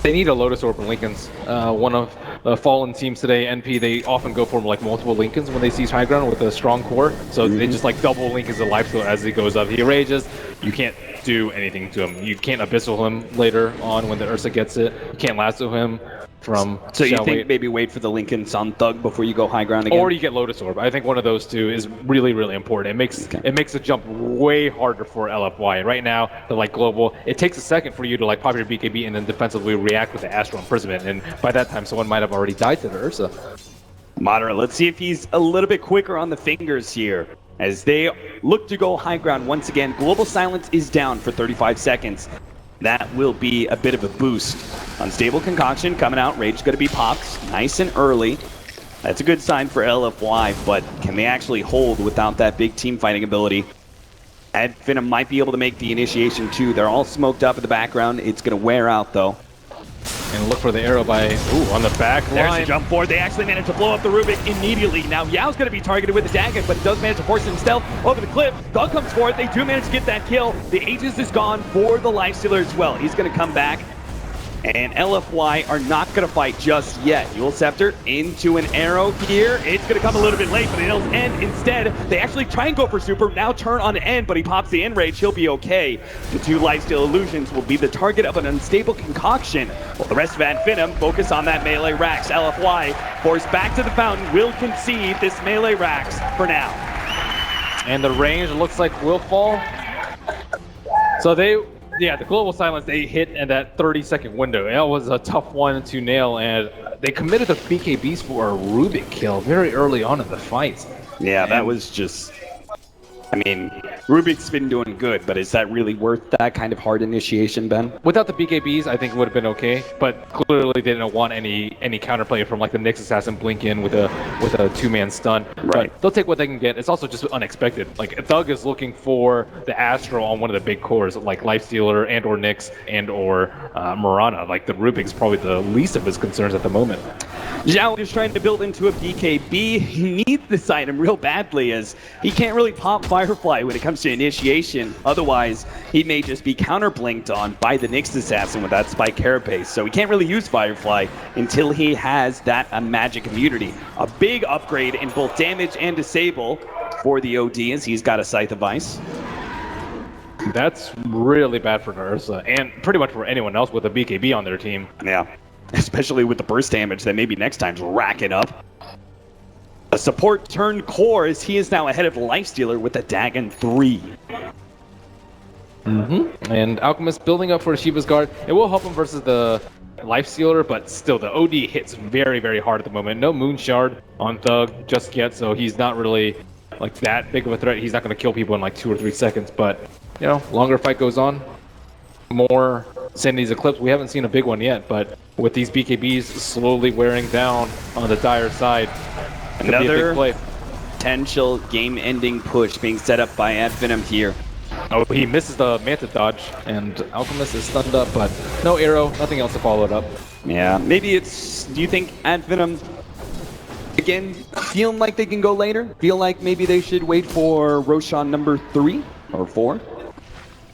They need a Lotus Orb and Lincolns. One of the fallen teams today, NP, they often go for like multiple Lincolns when they seize high ground with a strong core. So they just like double Lincolns of life as he goes up. He rages. You can't do anything to him. You can't Abyssal him later on when the Ursa gets it. You can't lasso him from... So you think maybe wait for the Lincolns on Thug before you go high ground again? Or you get Lotus Orb. I think one of those two is really, really important. It makes the jump way harder for LFY. Right now, the like global, it takes a second for you to like pop your BKB and then defensively react with the Astral Imprisonment. And by that time, someone might have already died to the Ursa. Moderate, let's see if he's a little bit quicker on the fingers here. As they look to go high ground once again, Global Silence is down for 35 seconds. That will be a bit of a boost. Unstable Concoction coming out. Rage is going to be popped nice and early. That's a good sign for LFY, but can they actually hold without that big team fighting ability? Finem might be able to make the initiation too. They're all smoked up in the background. It's going to wear out though. And look for the arrow by, on the back There's line. the jump forward. They actually managed to blow up the Rubik immediately. Now Yao's going to be targeted with the dagger, but does manage to force him stealth over the cliff. Thug comes forward. They do manage to get that kill. The Aegis is gone for the Lifestealer as well. He's going to come back. And LFY are not going to fight just yet. Dual Scepter into an arrow here. It's going to come a little bit late, but it'll end instead. They actually try and go for super, now turn on end, but he pops the Enrage. He'll be okay. The two Lifesteal Illusions will be the target of an Unstable Concoction. While the rest of Finem focus on that melee Rax. LFY forced back to the fountain, will concede this melee Rax for now. And the range looks like will fall. So the Global Silence, they hit in that 30-second window. That was a tough one to nail, and they committed the BKBs for a Rubik kill very early on in the fight. Yeah, that was just... I mean, Rubik's been doing good, but is that really worth that kind of hard initiation, Ben? Without the BKBs, I think it would have been okay, but clearly they didn't want any counterplay from like the Nyx Assassin blink in with a two-man stun. Right. But they'll take what they can get. It's also just unexpected. Like Thug is looking for the Astral on one of the big cores, like Lifestealer and or Nyx and or Mirana. Like the Rubik's probably the least of his concerns at the moment. Zhao is trying to build into a BKB. He needs this item real badly as he can't really pop Firefly when it comes to initiation. Otherwise, he may just be counter-blinked on by the Nyx Assassin with that Spike Carapace. So he can't really use Firefly until he has that magic immunity. A big upgrade in both damage and disable for the OD as he's got a Scythe of Ice. That's really bad for Ursa and pretty much for anyone else with a BKB on their team. Yeah. Especially with the burst damage that maybe next time's racking up. A support turned core as he is now ahead of Lifestealer with a Dagon 3. And Alchemist building up for Shiva's Guard. It will help him versus the Lifestealer, but still the OD hits very, very hard at the moment. No Moon Shard on Thug just yet, so he's not really like that big of a threat. He's not going to kill people in like 2 or 3 seconds, but you know, longer fight goes on. More Sanity's Eclipse. We haven't seen a big one yet, but with these BKBs slowly wearing down on the dire side, another potential game-ending push being set up by Finem here. Oh, he misses the Manta dodge, and Alchemist is stunned up, but no arrow, nothing else to follow it up. Yeah, maybe it's... Do you think Finem, again, feeling like they can go later? Feel like maybe they should wait for Roshan number 3 or 4?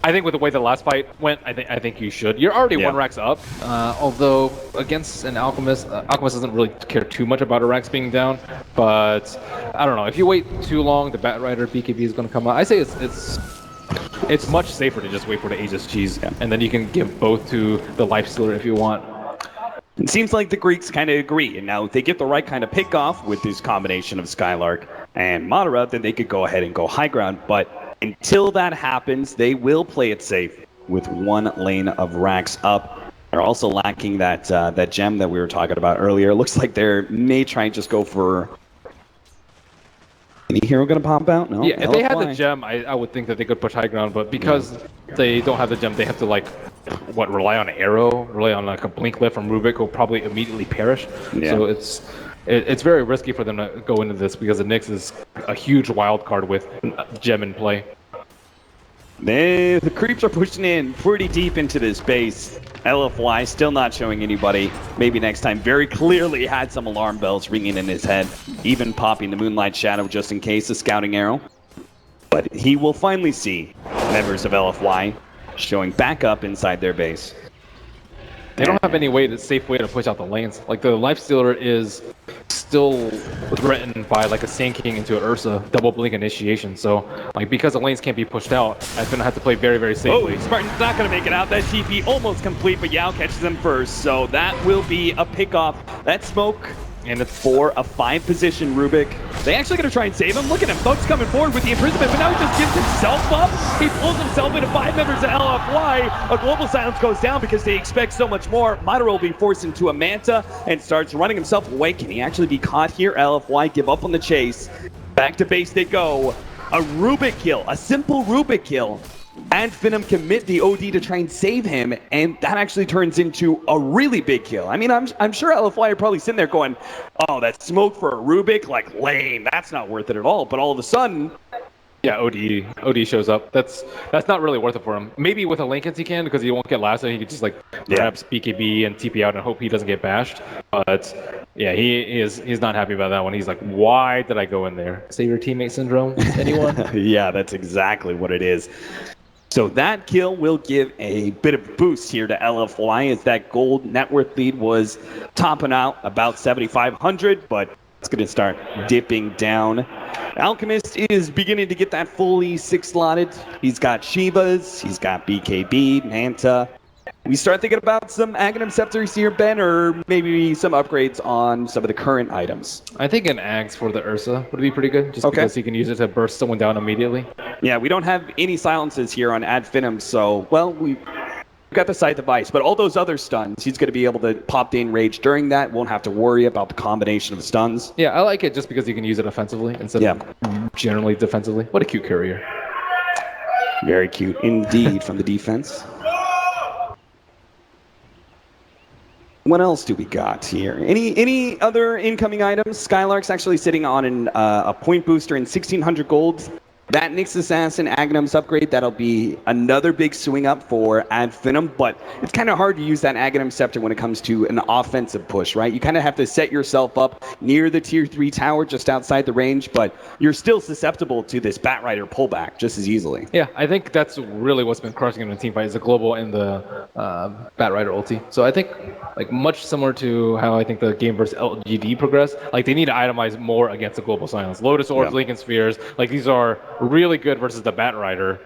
I think with the way the last fight went, I think you should. You're already 1 Rax up, although against an Alchemist, Alchemist doesn't really care too much about a Rax being down, but I don't know. If you wait too long, the Bat Rider BKB is going to come out. I say it's much safer to just wait for the Aegis cheese, and then you can give both to the Lifestealer if you want. It seems like the Greeks kind of agree, and now if they get the right kind of pick off with this combination of Skylark and Madara, then they could go ahead and go high ground, but until that happens, they will play it safe with 1 lane of Rax up. They're also lacking that gem that we were talking about earlier. It looks like they may try and just go for... Any hero going to pop out? No. Yeah, if they had the gem, I would think that they could push high ground, but because they don't have the gem, they have to like, rely on an arrow, rely on like a blink lift from Rubik, who'll probably immediately perish. Yeah. So it's very risky for them to go into this because the Nyx is a huge wild card with gem in play. The creeps are pushing in pretty deep into this base. LFY still not showing anybody. Maybe next time. Very clearly had some alarm bells ringing in his head. Even popping the Moonlight Shadow just in case, a scouting arrow. But he will finally see members of LFY showing back up inside their base. They don't have any safe way to push out the lanes. Like, the Lifestealer is still threatened by like a Sand King into an Ursa double blink initiation. So like, because the lanes can't be pushed out, I'm gonna have to play very, very safely. Oh, Spartan's not gonna make it out. That TP almost complete, but Yao catches him first. So that will be a pick off. That smoke. And it's for a 5-position Rubik. They actually gonna try and save him. Look at him, Thug's coming forward with the imprisonment, but now he just gives himself up. He pulls himself into 5 members of LFY. A global silence goes down because they expect so much more. Madara will be forced into a Manta and starts running himself away. Can he actually be caught here? LFY give up on the chase. Back to base they go. A Rubik kill, a simple Rubik kill. And Finem commit the OD to try and save him, and that actually turns into a really big kill. I mean, I'm sure LFY are probably sitting there going, oh, that smoke for a Rubik, like, lame, that's not worth it at all. But all of a sudden... Yeah, OD shows up. That's not really worth it for him. Maybe with a Linkens he can, because he won't get lasted. He could just like perhaps BKB and TP out and hope he doesn't get bashed. But yeah, he's not happy about that one. He's like, why did I go in there? Save your teammate syndrome? Anyone? Yeah, that's exactly what it is. So that kill will give a bit of boost here to LFY as that gold net worth lead was topping out about 7,500, but it's going to start dipping down. Alchemist is beginning to get that fully 6-slotted. He's got Shivas, he's got BKB, Manta. We start thinking about some Aghanim Scepters here, Ben, or maybe some upgrades on some of the current items. I think an Axe for the Ursa would be pretty good, just because he can use it to burst someone down immediately. Yeah, we don't have any silences here on Ad Finem, so, well, we've got the Scythe device, but all those other stuns, he's going to be able to pop the Enrage during that, won't have to worry about the combination of stuns. Yeah, I like it just because you can use it offensively instead of generally defensively. What a cute courier. Very cute indeed from the defense. What else do we got here? Any other incoming items? Skylark's actually sitting on a point booster in 1,600 gold. That Nyx Assassin Aghanim's upgrade, that'll be another big swing up for Ad Finem, but it's kind of hard to use that Aghanim Scepter when it comes to an offensive push, right? You kind of have to set yourself up near the tier 3 tower just outside the range, but you're still susceptible to this Batrider pullback just as easily. Yeah, I think that's really what's been crushing him in the team fight is the global and the Batrider ulti. So I think like much similar to how I think the game versus LGD progressed, like they need to itemize more against the global silence. Lotus Orbs, Lincoln Spheres, like these are really good versus the Batrider.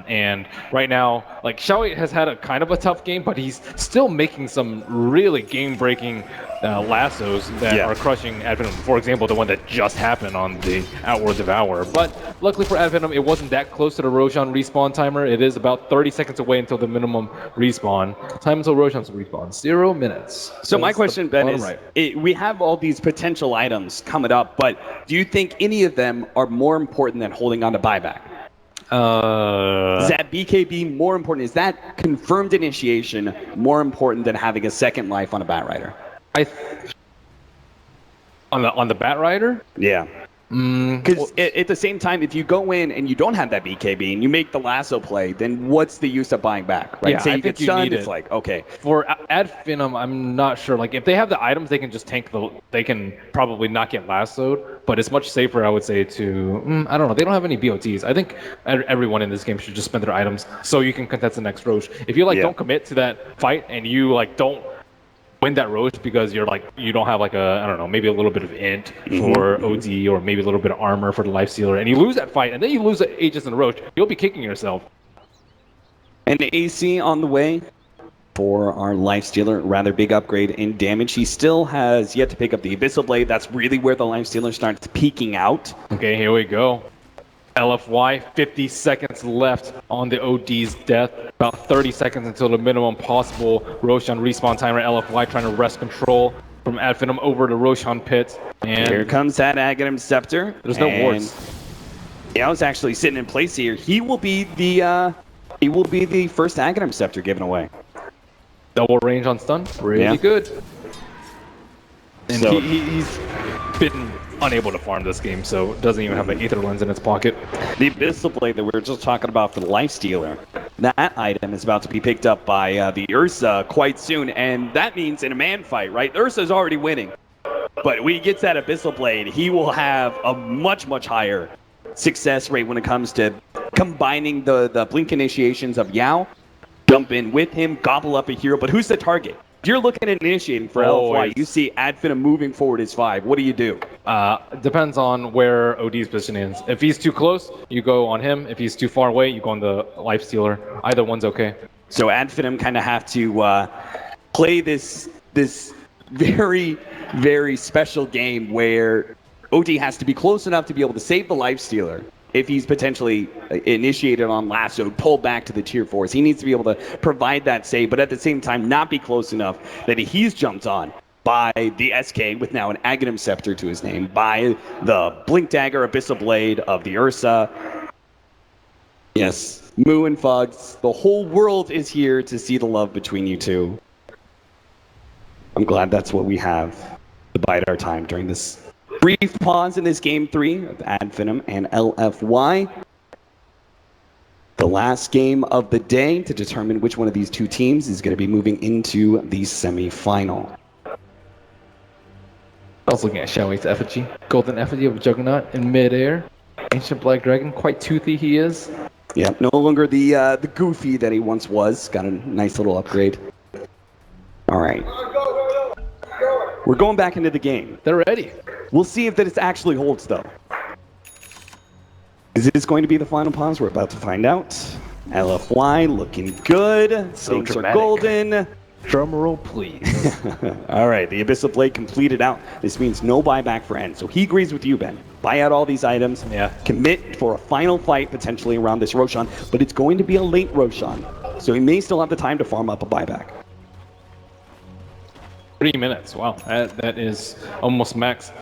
And right now, like Xiaoyi has had a kind of a tough game, but he's still making some really game-breaking lassos that are crushing Ad Finem. For example, the one that just happened on the Outward Devour. But luckily for Ad Finem, it wasn't that close to the Roshan respawn timer. It is about 30 seconds away until the minimum respawn. Time until Roshan's respawn, 0 minutes. So my question, Ben, is we have all these potential items coming up, but do you think any of them are more important than holding on to buyback? Is that BKB more important? Is that confirmed initiation more important than having a second life on a Batrider? On the Batrider? Yeah. Because at the same time, if you go in and you don't have that BKB and you make the lasso play, then what's the use of buying back? Right? Yeah, Say I you think get stunned, need it's it. like, okay. For Ad Finem, I'm not sure. Like, if they have the items, they can just tank they can probably not get lassoed, but it's much safer, I would say, to, I don't know, they don't have any BOTs. I think everyone in this game should just spend their items so you can contest the next Roche. If you, like, don't commit to that fight and you, like, don't win that Roche because you're like you don't have like a I don't know maybe a little bit of int for OD or maybe a little bit of armor for the Lifestealer and you lose that fight and then you lose the Aegis and the Roche, you'll be kicking yourself. An AC on the way for our Lifestealer, rather big upgrade in damage. He still has yet to pick up the Abyssal Blade. That's really where the Lifestealer starts peeking out. Okay, here we go. LFY, 50 seconds left on the OD's death. About 30 seconds until the minimum possible Roshan respawn timer. LFY trying to wrest control from Ad Finem over to Roshan pit. And here comes that Aghanim Scepter. There's no wards. Yeah, I was actually sitting in place here. He will be the first Aghanim Scepter given away. Double range on stun, really good. And so, he's been unable to farm this game, so it doesn't even have an Aether Lens in its pocket. The Abyssal Blade that we were just talking about for the Lifestealer, that item is about to be picked up by the Ursa quite soon, and that means in a man fight, right? Ursa's already winning, but when he gets that Abyssal Blade, he will have a much, much higher success rate when it comes to combining the Blink initiations of Yao, jump in with him, gobble up a hero, but who's the target? If you're looking at initiating for LFY, you see Adfinem moving forward his 5. What do you do? Depends on where OD's position is. If he's too close, you go on him. If he's too far away, you go on the Lifestealer. Either one's okay. So Adfinem kind of have to play this very, very special game where OD has to be close enough to be able to save the Lifestealer. If he's potentially initiated on Lasso, pulled back to the tier 4s, he needs to be able to provide that save, but at the same time not be close enough that he's jumped on by the SK with now an Aghanim Scepter to his name, by the Blink Dagger Abyssal Blade of the Ursa. Yes, Moo and Fugs, the whole world is here to see the love between you two. I'm glad that's what we have to bide our time during this brief pause in this game 3 of Adfinem and LFY. The last game of the day to determine which one of these two teams is going to be moving into the semi-final. I was looking at Xiaohui's effigy. Golden effigy of Juggernaut in midair. Ancient Black Dragon, quite toothy he is. Yeah, no longer the goofy that he once was. Got a nice little upgrade. All right. We're going back into the game. They're ready. We'll see if this actually holds, though. Is this going to be the final pause? We're about to find out. LFY looking good. So Things dramatic. are golden. Drum roll, please. All right, the Abyssal Blade completed out. This means no buyback for N. So he agrees with you, Ben. Buy out all these items. Yeah. Commit for a final fight potentially around this Roshan, but it's going to be a late Roshan. So he may still have the time to farm up a buyback. 3 minutes. Wow, that is almost max.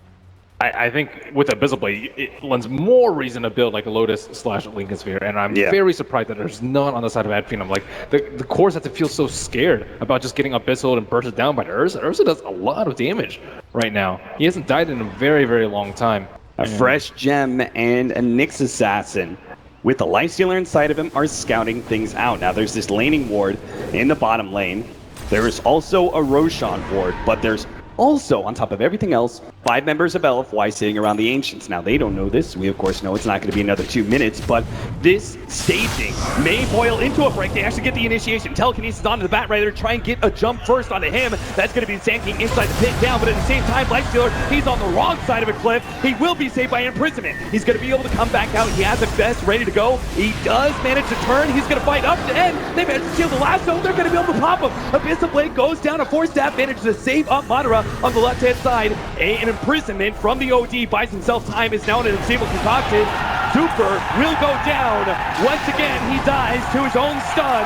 I think with Abyssal Blade, it lends more reason to build like a Lotus/Lincoln Sphere, and I'm very surprised that there's none on the side of Adfinem. Like the cores have to feel so scared about just getting Abyssal and bursted down by the Ursa. Ursa does a lot of damage right now. He hasn't died in a very, very long time. A fresh gem and a Nyx Assassin with the Lifestealer inside of him are scouting things out. Now there's this laning ward in the bottom lane. There is also a Roshan ward, but there's also, on top of everything else, 5 members of LFY sitting around the Ancients. Now, they don't know this. We, of course, know it's not going to be another 2 minutes, but this staging may boil into a break. They actually get the initiation. Telekinesis onto the Bat Rider, try and get a jump first onto him. That's going to be Sand King inside the pit down, but at the same time, Lifestealer, he's on the wrong side of a cliff. He will be saved by imprisonment. He's going to be able to come back out. He has a vest ready to go. He does manage to turn. He's going to fight up to end. They manage to steal the lasso. They're going to be able to pop him. Abyssal Blade goes down. A 4-stab manages to save up Madara on the left-hand side. An imprisonment from the OD buys himself time. Is now in a disabled concoction. Super will go down. Once again, he dies to his own stun.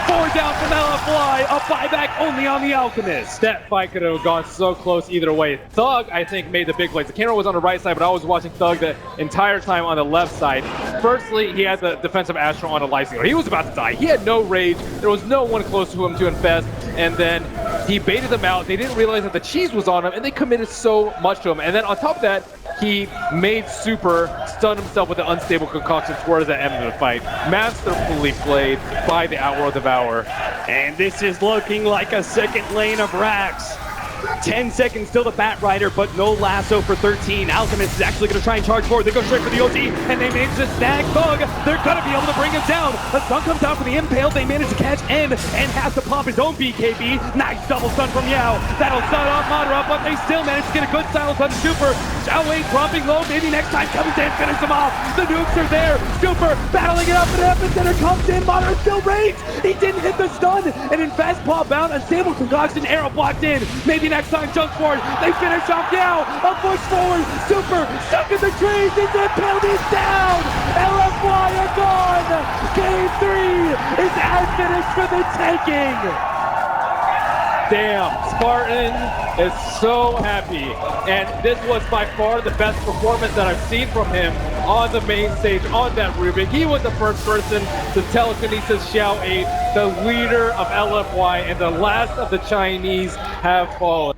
4 down from LFY. A buyback only on the Alchemist. That fight could have gone so close either way. Thug, I think, made the big plays. The camera was on the right side, but I was watching Thug the entire time on the left side. Firstly, he had the defensive Astro on a Lifestealer. He was about to die. He had no rage. There was no one close to him to infest. And then he baited them out. They didn't realize that the cheese was on him, and they committed so much to him. And then on top of that, he made Super stun himself with an unstable concoction towards the end of the fight. Masterfully played by the Outworld Devourer. And this is looking like a second lane of Rax. 10 seconds till the Bat Rider, but no lasso for 13. Alchemist is actually going to try and charge forward. They go straight for the OT, and they manage to snag Thug. They're going to be able to bring him down. A stun comes out for the Impale. They manage to catch N and has to pop his own BKB. Nice double stun from Yao. That'll stun off Madara, but they still manage to get a good silence on the Super. Xiaowei dropping low. Maybe next time comes in, finish him off. The nukes are there. Super battling it up, and Epicenter comes in. Madara still raged. He didn't hit the stun, and in fast paw bound, unstable concoction arrow blocked in. Maybe next time jump forward. They finish off Yao. A push forward. Super stuck in the trees. He's in penalties down. LFY are gone. Game 3 is finished for the taking. Damn, Spartan is so happy. And this was by far the best performance that I've seen from him on the main stage, on that Rubik. He was the first person to telekinesis Xiao 8, the leader of LFY, and the last of the Chinese have fallen.